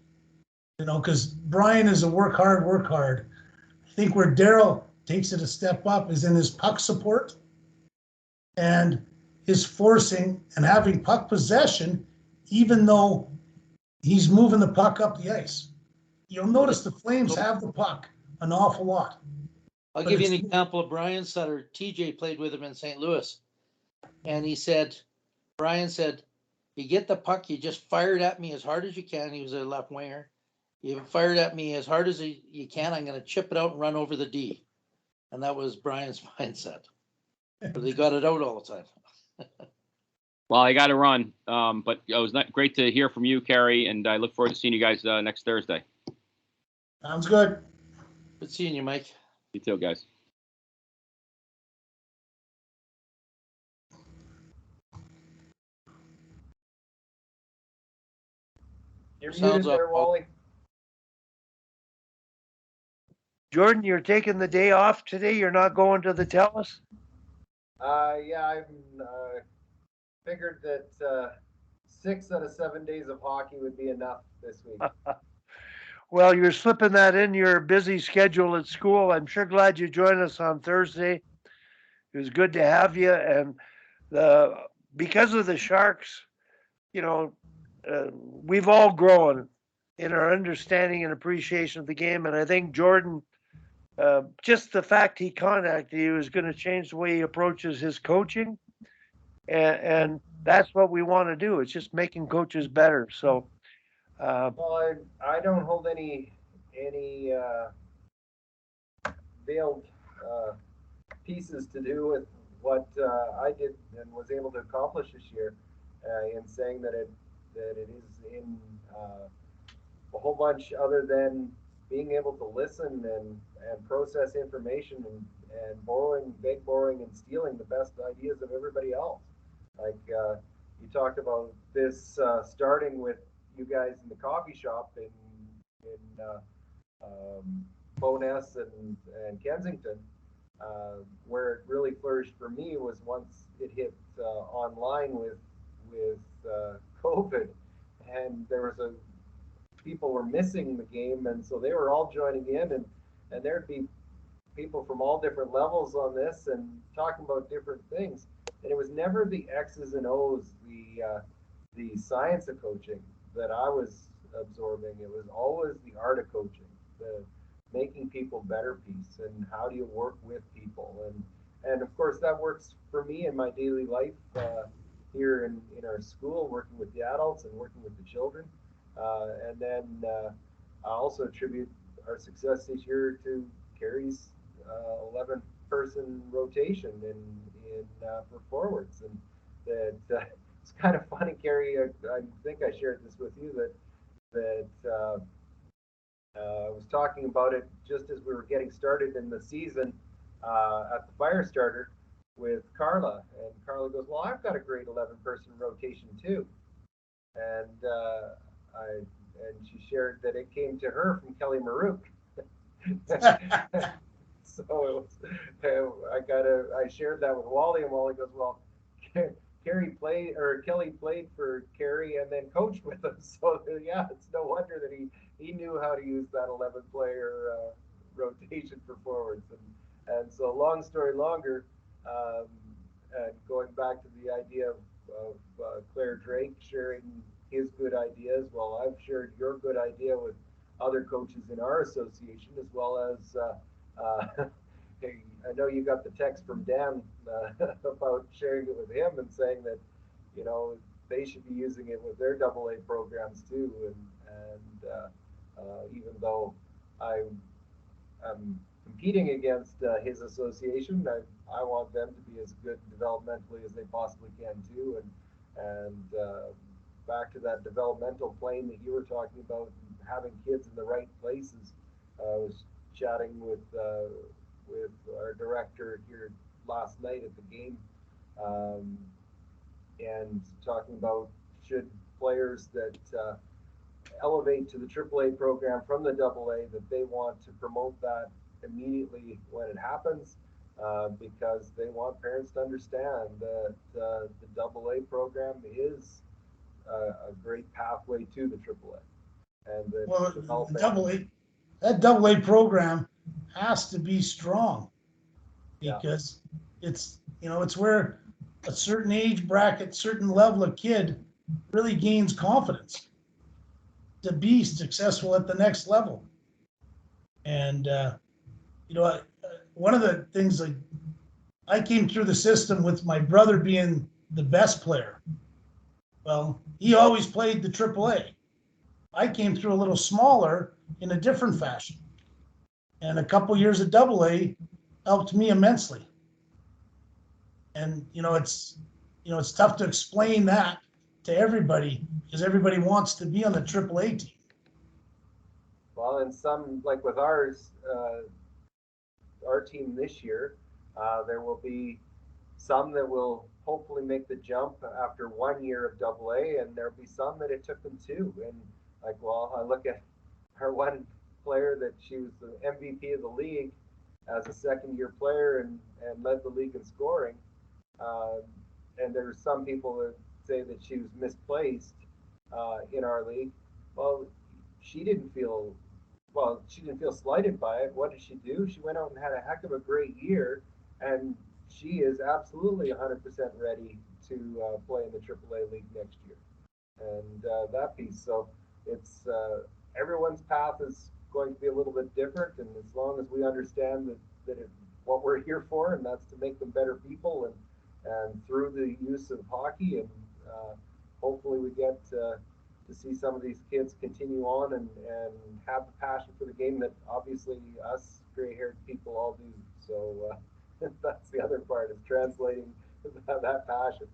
Because Brian is a work hard. I think where Daryl takes it a step up is in his puck support and his forcing and having puck possession, even though he's moving the puck up the ice. You'll notice the Flames have the puck an awful lot.
I'll give you an example of Brian Sutter. TJ played with him in St. Louis, and Brian said, you get the puck, you just fire it at me as hard as you can. He was a left winger. You fired at me as hard as you can. I'm going to chip it out and run over the D. And that was Brian's mindset. But he got it out all the time.
Well, I got to run. But it was great to hear from you, Carrie, and I look forward to seeing you guys next Thursday.
Sounds good.
Good seeing you, Mike.
You too, guys.
You're
Sounds
muted there, Wally.
Jordan, you're taking the day off today? You're not going to the Telus?
Yeah, I figured that 6 out of 7 days of hockey would be enough this week.
Well, you're slipping that in your busy schedule at school. I'm sure glad you joined us on Thursday. It was good to have you. And because of the Sharks, we've all grown in our understanding and appreciation of the game. And I think Jordan, just the fact he contacted you is going to change the way he approaches his coaching. And that's what we want to do. It's just making coaches better. So,
well, I don't hold any veiled pieces to do with what I did and was able to accomplish this year in saying that it is in a whole bunch other than being able to listen and process information and borrowing and stealing the best ideas of everybody else. Like you talked about this starting with you guys in the coffee shop in Bowness and Kensington. Where it really flourished for me was once it hit online with COVID, and there was people were missing the game, and so they were all joining in, and there'd be people from all different levels on this and talking about different things, and it was never the X's and O's, the science of coaching that I was absorbing. It was always the art of coaching, the making people better piece, and how do you work with people, and of course that works for me in my daily life here in our school, working with the adults and working with the children, and then I also attribute our success this year to Kerry's 11-person rotation for forwards, and that it's kind of funny, Kerry. I think I shared this with you that I was talking about it just as we were getting started in the season at the fire starter with Carla, and Carla goes, "Well, I've got a great 11-person rotation too," and she shared that it came to her from Kelly Marouk. So it was, I shared that with Wally, and Wally goes, "Well, Kelly played for Kerry and then coached with him, so yeah, it's no wonder that he knew how to use that 11-player rotation for forwards." And so, long story longer, and going back to the idea of Claire Drake sharing his good ideas, well, I've shared your good idea with other coaches in our association, as well as hey, I know you got the text from Dan about sharing it with him and saying that, you know, they should be using it with their AA programs too. And even though I'm competing against his association, I want them to be as good developmentally as they possibly can too. And back to that developmental plane that you were talking about, having kids in the right places. I was chatting with our director here last night at the game, and talking about should players that elevate to the AAA program from the AA, that they want to promote that immediately when it happens, because they want parents to understand that the AA program is a great pathway to the AAA. And that
that AA program has to be strong, because it's, you know, it's where a certain age bracket, certain level of kid really gains confidence to be successful at the next level. And you know, one of the things, like, I came through the system with my brother being the best player. Well, he always played the AAA. I came through a little smaller in a different fashion. And a couple years at AA helped me immensely. And it's tough to explain that to everybody, because everybody wants to be on the AAA team.
Well, and some, like with ours, our team this year, there will be some that will hopefully make the jump after 1 year of AA, and there'll be some that it took them 2. And like, well, I look at our one player that she was the MVP of the league as a second-year player and led the league in scoring. And there's some people that say that she was misplaced in our league. Well, she didn't feel slighted by it. What did she do? She went out and had a heck of a great year, and she is absolutely 100% ready to play in the AAA league next year. And that piece, so it's everyone's path is going to be a little bit different, and as long as we understand what we're here for, and that's to make them better people, and through the use of hockey, and hopefully we get to see some of these kids continue on and have the passion for the game that obviously us gray-haired people all do. So that's the other part, is translating that passion.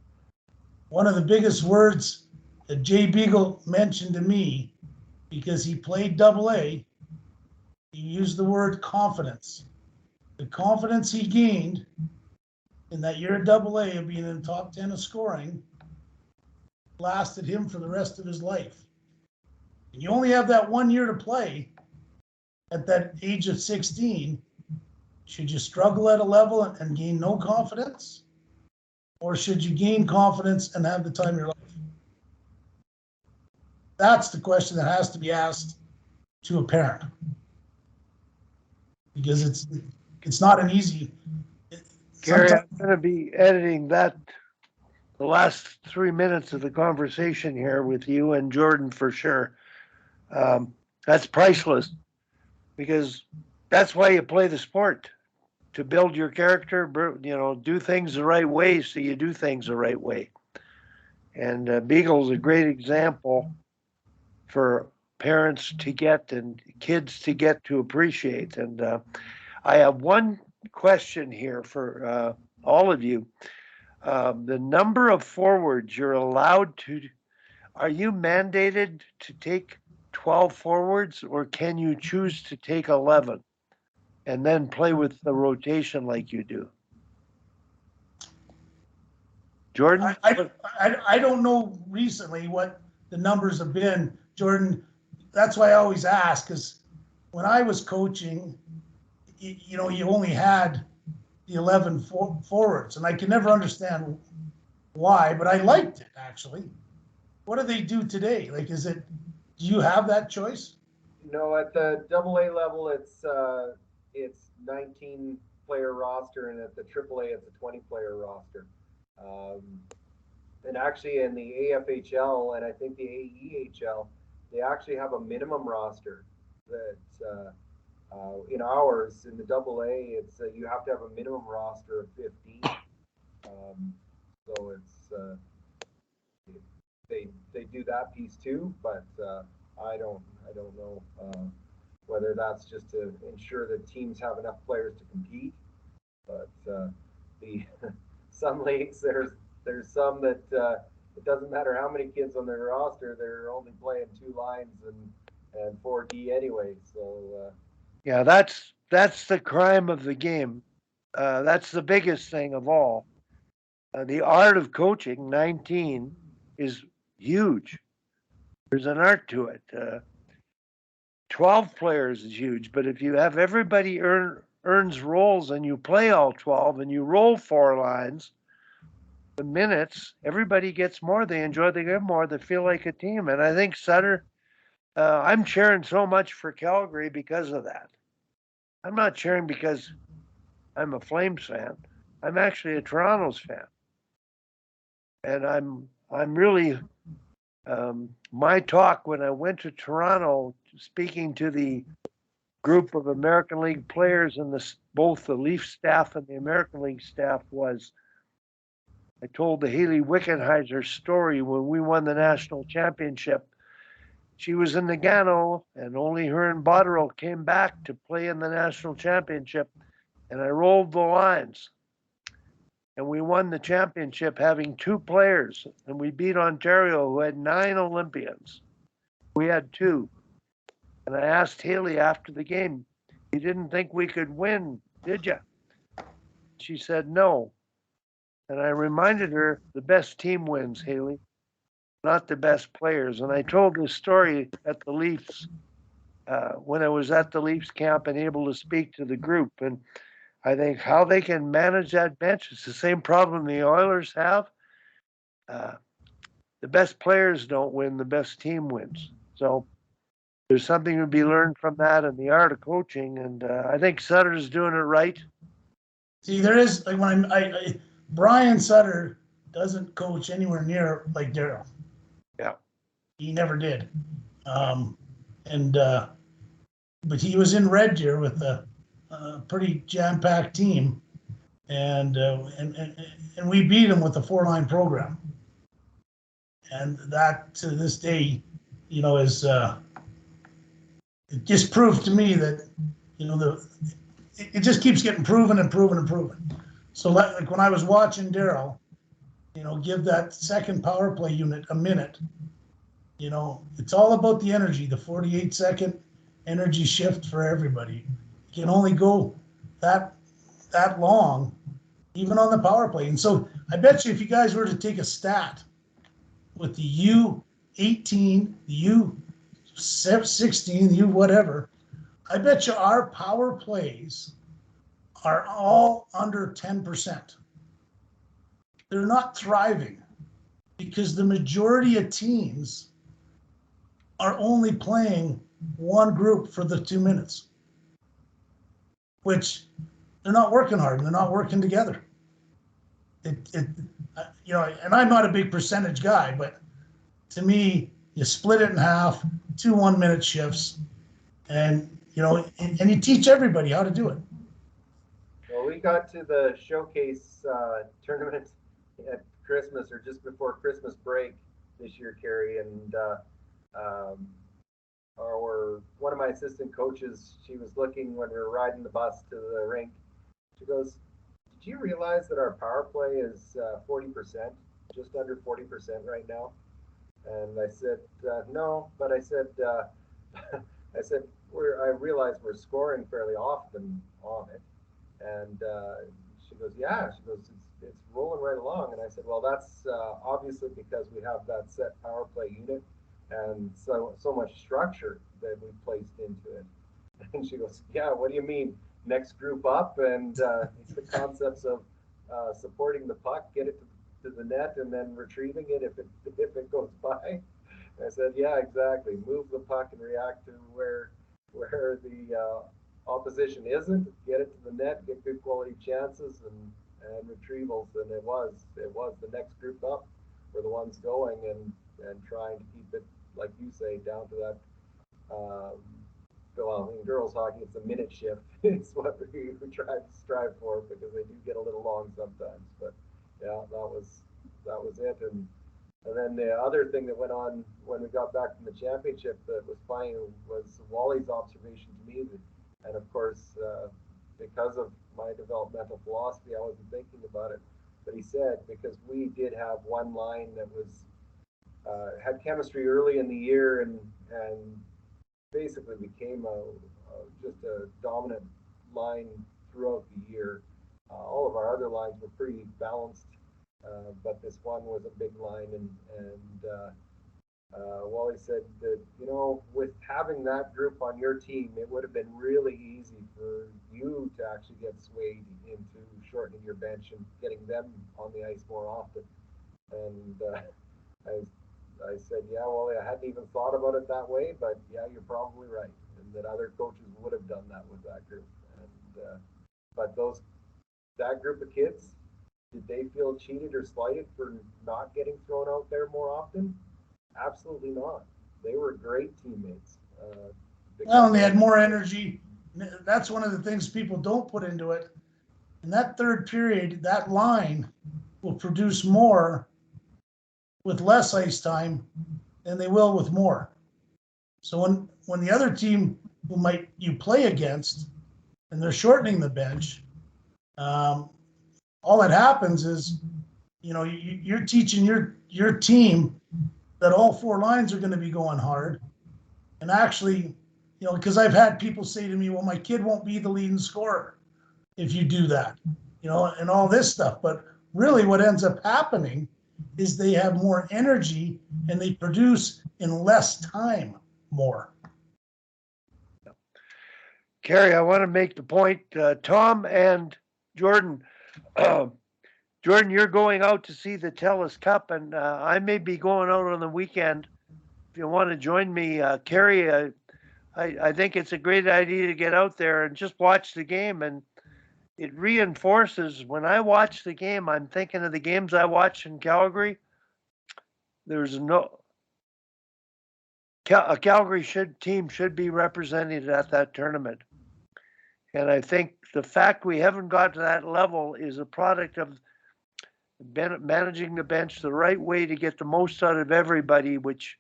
One of the biggest words that Jay Beagle mentioned to me, because he played AA, he used the word confidence. The confidence he gained in that year at AA of being in the top 10 of scoring lasted him for the rest of his life. And you only have that 1 year to play at that age of 16. Should you struggle at a level and gain no confidence? Or should you gain confidence and have the time of your life? That's the question that has to be asked to a parent. Because it's not an easy.
Gary, I'm going to be editing the last 3 minutes of the conversation here with you and Jordan for sure. That's priceless, because that's why you play the sport, to build your character, do things the right way, so you do things the right way. And Beagle's a great example for parents to get and kids to get to appreciate. And I have one question here for all of you. The number of forwards you're allowed to, are you mandated to take 12 forwards, or can you choose to take 11 and then play with the rotation like you do? Jordan?
I don't know recently what the numbers have been, Jordan. That's why I always ask, because when I was coaching, you only had the 11 forwards, and I can never understand why, but I liked it actually. What do they do today? Like, do you have that choice?
No, at the AA level, it's 19 player roster, and at the AAA, it's a 20 player roster. And actually, in the AFHL and I think the AEHL, they actually have a minimum roster. That in ours, in the AA, it's you have to have a minimum roster of 15. So it's they do that piece too, but I don't know whether that's just to ensure that teams have enough players to compete. But the some leagues, there's some that it doesn't matter how many kids on their roster, they're only playing 2 lines and 4D anyway. So
yeah, that's the crime of the game. That's the biggest thing of all. The art of coaching 19 is huge. There's an art to it. 12 players is huge, but if you have everybody earns roles and you play all 12 and you roll 4 lines, the minutes, everybody gets more. They enjoy the game more. They feel like a team. And I think Sutter, I'm cheering so much for Calgary because of that. I'm not cheering because I'm a Flames fan. I'm actually a Toronto's fan. And I'm really, my talk when I went to Toronto, speaking to the group of American League players and both the Leaf staff and the American League staff, was I told the Haley Wickenheiser story when we won the national championship. She was in Nagano, and only her and Botterill came back to play in the national championship, and I rolled the lines. And we won the championship having 2 players, and we beat Ontario, who had 9 Olympians. We had 2. And I asked Haley after the game, "You didn't think we could win, did you?" She said, "No." And I reminded her, the best team wins, Haley, not the best players. And I told this story at the Leafs, when I was at the Leafs camp and able to speak to the group. And I think how they can manage that bench, it's the same problem the Oilers have. The best players don't win, the best team wins. So there's something to be learned from that and the art of coaching. And I think Sutter's doing it right.
See, there is, like, when Brian Sutter doesn't coach anywhere near like Daryl.
Yeah.
He never did. But he was in Red Deer with a pretty jam-packed team, and we beat him with a 4-line program. And that, to this day, is it just proves to me that it just keeps getting proven and proven and proven. So like when I was watching Daryl, give that second power play unit a minute. It's all about the energy, the 48-second energy shift for everybody. You can only go that long, even on the power play. And so I bet you if you guys were to take a stat with the U18, the U16, the U whatever, I bet you our power plays are all under 10%. They're not thriving because the majority of teams are only playing one group for the 2 minutes, which they're not working hard and they're not working together. And I'm not a big percentage guy, but to me, you split it in half, 2 1-minute shifts, and you teach everybody how to do it.
Well, we got to the showcase tournament at Christmas or just before Christmas break this year, Kerry, and or one of my assistant coaches, she was looking when we were riding the bus to the rink. She goes, "Did you realize that our power play is 40%, just under 40% right now?" And I said, "No," but I said, I said, I realize we're scoring fairly often on it. And she goes, "Yeah." She goes, it's rolling right along. And I said, "Well, that's obviously because we have that set power play unit and so much structure that we placed into it." And she goes, "Yeah, what do you mean? Next group up, and the concepts of supporting the puck, get it to the net, and then retrieving it if it goes by." I said, "Yeah, exactly. Move the puck and react to where the opposition isn't. Get it to the net, get good quality chances and retrievals." And it was the next group up were the ones going and trying to keep it, like you say, down to that. Well, in girls hockey, it's a minute shift. It's what we try to strive for, because they do get a little long sometimes. But yeah, that was it. And then the other thing that went on when we got back from the championship that was funny was Wally's observation to me. And of course, because of my developmental philosophy, I wasn't thinking about it. But he said, because we did have one line that was had chemistry early in the year and basically became just a dominant line throughout the year. All of our other lines were pretty balanced. But this one was a big line, and Wally said that, with having that group on your team, it would have been really easy for you to actually get swayed into shortening your bench and getting them on the ice more often. And I said, "Yeah, Wally, I hadn't even thought about it that way, but yeah, you're probably right, and that other coaches would have done that with that group." And but that group of kids, did they feel cheated or slighted for not getting thrown out there more often? Absolutely not. They were great teammates.
Well, and they had more energy. That's one of the things people don't put into it. In that third period, that line will produce more with less ice time than they will with more. So when the other team who you play against and they're shortening the bench, all that happens is, you're teaching your team that all four lines are going to be going hard. And actually, because I've had people say to me, "Well, my kid won't be the leading scorer if you do that," and all this stuff. But really what ends up happening is they have more energy and they produce in less time more.
Kerry, I want to make the point, Tom and Jordan, Jordan, you're going out to see the TELUS Cup, and I may be going out on the weekend. If you want to join me, Kerry, I think it's a great idea to get out there and just watch the game. And it reinforces, when I watch the game, I'm thinking of the games I watched in Calgary. There's a Calgary team should be represented at that tournament. And I think the fact we haven't got to that level is a product of managing the bench the right way to get the most out of everybody, which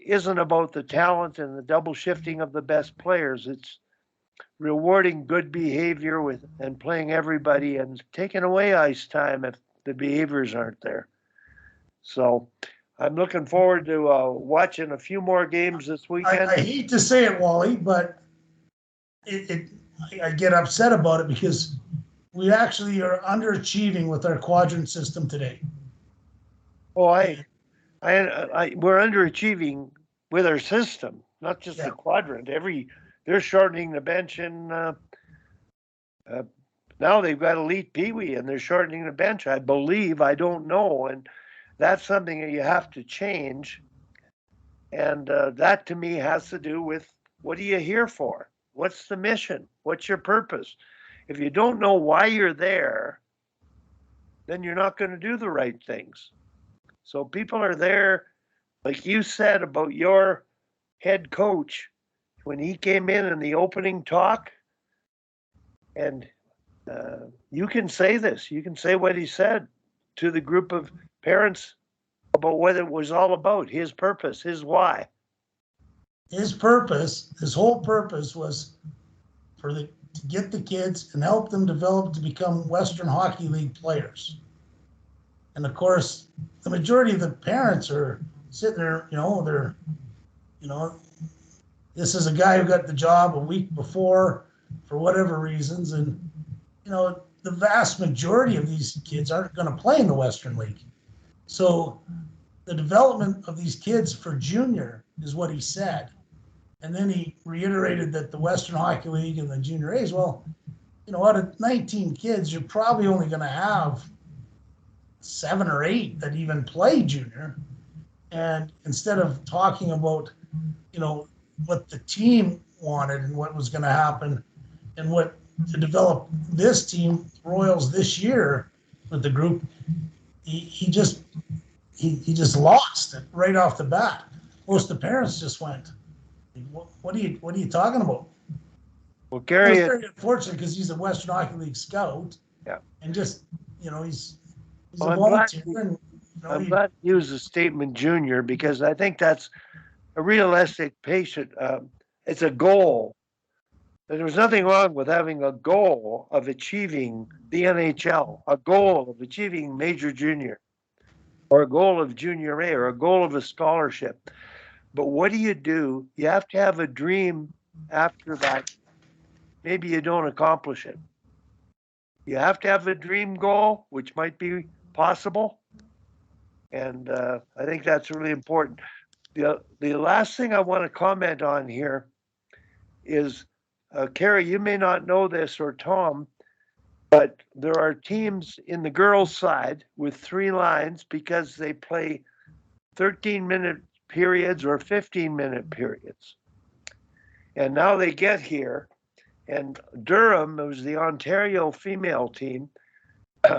isn't about the talent and the double shifting of the best players. It's rewarding good behavior and playing everybody and taking away ice time if the behaviors aren't there. So I'm looking forward to watching a few more games this weekend.
I hate to say it, Wally, but I get upset about it because we actually are underachieving with our quadrant system today.
Oh, we're underachieving with our system, not just the quadrant. They're shortening the bench, and now they've got elite peewee, and they're shortening the bench. I believe, I don't know, and that's something that you have to change. And that to me has to do with, what are you here for? What's the mission? What's your purpose? If you don't know why you're there, then you're not going to do the right things. So people are there, like you said about your head coach, when he came in the opening talk, and you can say this, you can say what he said to the group of parents about what it was all about, his purpose, his why.
his whole purpose was to get the kids and help them develop to become Western Hockey League players. And of course, the majority of the parents are sitting there, you know, this is a guy who got the job a week before for whatever reasons. And, the vast majority of these kids aren't going to play in the Western League. So the development of these kids for junior is what he said. And then he reiterated that the Western Hockey League and the junior A's, well, out of 19 kids, you're probably only going to have 7 or 8 that even play junior. And instead of talking about, what the team wanted and what was going to happen and what to develop this team, Royals, this year with the group, he just lost it right off the bat. Most of the parents just went, what are you talking about?
Well,
It
Gary,
was very unfortunate because he's a Western Hockey League scout.
Yeah.
And just, he's
Well,
a
I'm glad
volunteer.
you-
And,
I'm glad you used the statement junior because I think that's a realistic patient. It's a goal. There's nothing wrong with having a goal of achieving the NHL, a goal of achieving major junior, or a goal of junior A, or a goal of a scholarship. But what do? You have to have a dream after that. Maybe you don't accomplish it. You have to have a dream goal, which might be possible. And I think that's really important. The last thing I want to comment on here is, Carrie, you may not know this, or Tom, but there are teams in the girls' side with 3 lines because they play 13-minute periods or 15-minute periods. And now they get here, and Durham, it was the Ontario female team,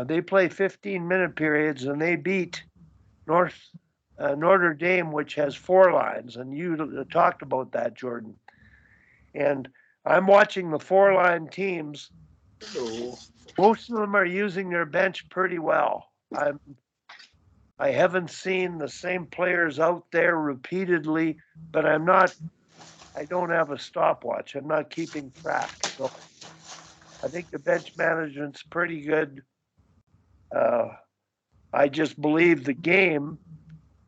they play 15-minute periods and they beat Notre Dame, which has 4 lines. And you talked about that, Jordan. And I'm watching the 4-line teams. Most of them are using their bench pretty well. I haven't seen the same players out there repeatedly, but I don't have a stopwatch. I'm not keeping track. So I think the bench management's pretty good. I just believe the game,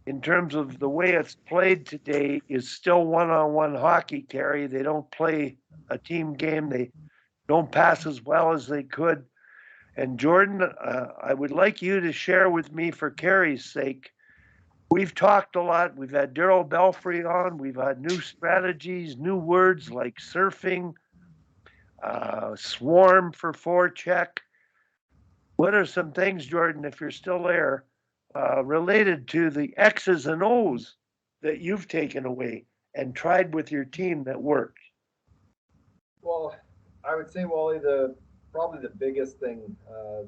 in terms of the way it's played today, is still one-on-one hockey, Carrie. They don't play a team game. They don't pass as well as they could. And Jordan, I would like you to share with me, for Carrie's sake, we've talked a lot. We've had Daryl Belfry on. We've had new strategies, new words like surfing, swarm for forecheck. What are some things, Jordan, if you're still there, related to the X's and O's that you've taken away and tried with your team that worked?
Well, I would say, Wally, probably the biggest thing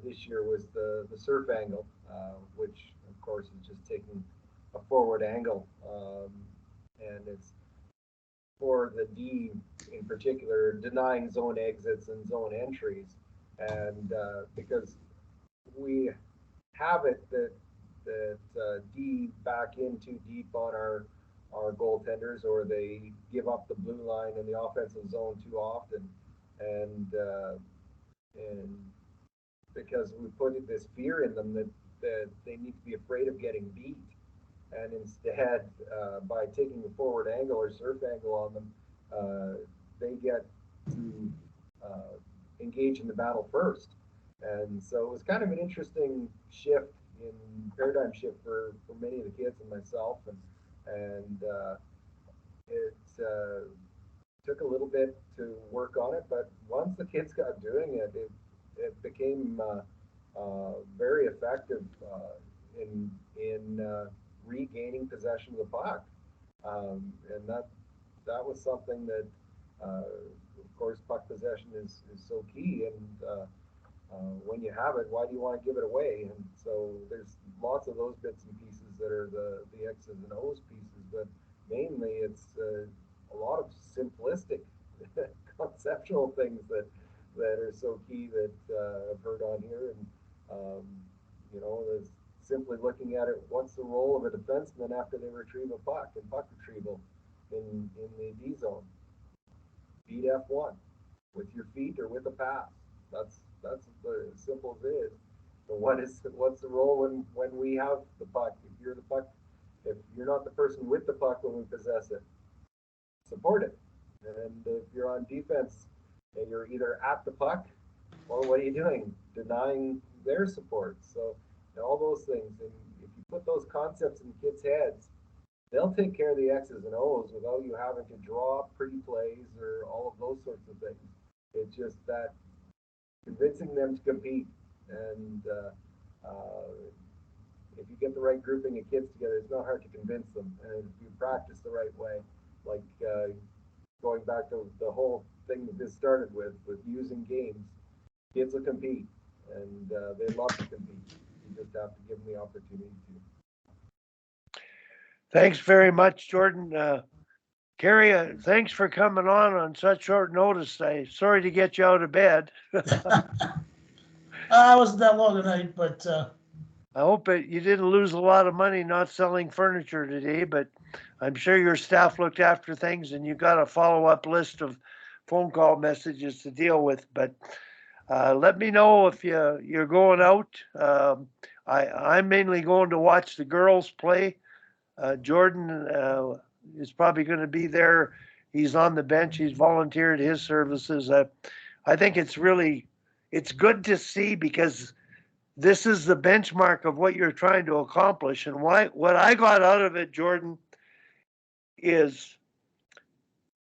this year was the surf angle, which of course is just taking a forward angle, and it's for the D in particular, denying zone exits and zone entries, and because we have it that D back in too deep on our goaltenders, or they give up the blue line in the offensive zone too often, and because we put this fear in them that they need to be afraid of getting beat, and instead by taking the forward angle or surf angle on them, they get to engage in the battle first. And so it was kind of an interesting shift in paradigm shift for many of the kids and myself, and it took a little bit to work on it, but once the kids got doing it, it became very effective in regaining possession of the puck, and that was something that, of course, puck possession is so key, and when you have it, why do you want to give it away? And so there's lots of those bits and pieces that are the X's and O's pieces, but mainly it's a lot of simplistic conceptual things that are so key that I've heard on here, and there's simply looking at it. What's the role of a defenseman after they retrieve a puck in puck retrieval? in the D zone. Beat F1 with your feet or with a pass. That's as simple as it is. But what's the role when we have the puck? If you're the puck, if you're not the person with the puck when we possess it, support it. And if you're on defense and you're either at the puck, or what are you doing? Denying their support. So all those things. And if you put those concepts in kids' heads, they'll take care of the X's and O's without you having to draw pretty plays or all of those sorts of things. It's just that convincing them to compete. And if you get the right grouping of kids together, it's not hard to convince them. And if you practice the right way, like going back to the whole thing that this started with using games, kids will compete, and they love to compete. You just have to give them the opportunity to.
Thanks very much, Jordan. Carrie, thanks for coming on such short notice. Sorry to get you out of bed.
I wasn't that long a night, but
I hope you didn't lose a lot of money not selling furniture today, but I'm sure your staff looked after things and you got a follow-up list of phone call messages to deal with. But let me know if you're going out. I'm mainly going to watch the girls play. Jordan is probably going to be there. He's on the bench. He's volunteered his services. I think it's good to see, because this is the benchmark of what you're trying to accomplish. And what I got out of it, Jordan, is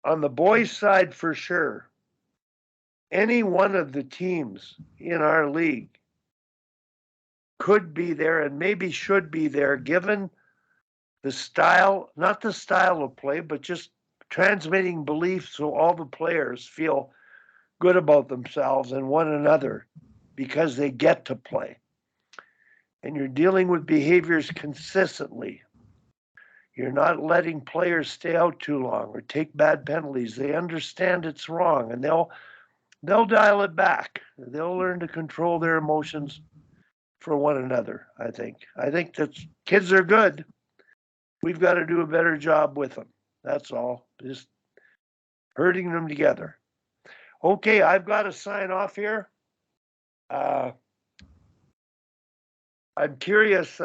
on the boys' side for sure, any one of the teams in our league could be there and maybe should be there, given the style, not the style of play, but just transmitting belief so all the players feel good about themselves and one another because they get to play. And you're dealing with behaviors consistently. You're not letting players stay out too long or take bad penalties. They understand it's wrong, and they'll dial it back. They'll learn to control their emotions for one another, I think. I think that kids are good. We've got to do a better job with them. That's all. Just herding them together. Okay, I've got to sign off here. I'm curious,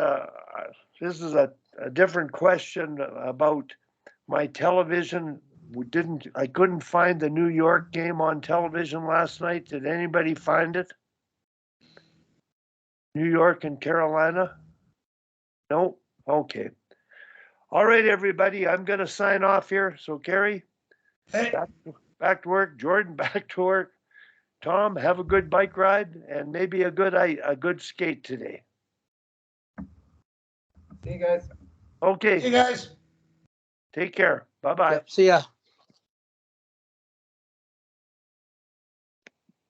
this is a different question about my television. I couldn't find the New York game on television last night. Did anybody find it? New York and Carolina? No? Okay. All right, everybody, I'm going to sign off here. So, Carrie,
hey,
back to work. Jordan, back to work. Tom, have a good bike ride and maybe a good skate today.
See you guys.
Okay.
hey guys.
Take care. Bye-bye.
Yep, see ya.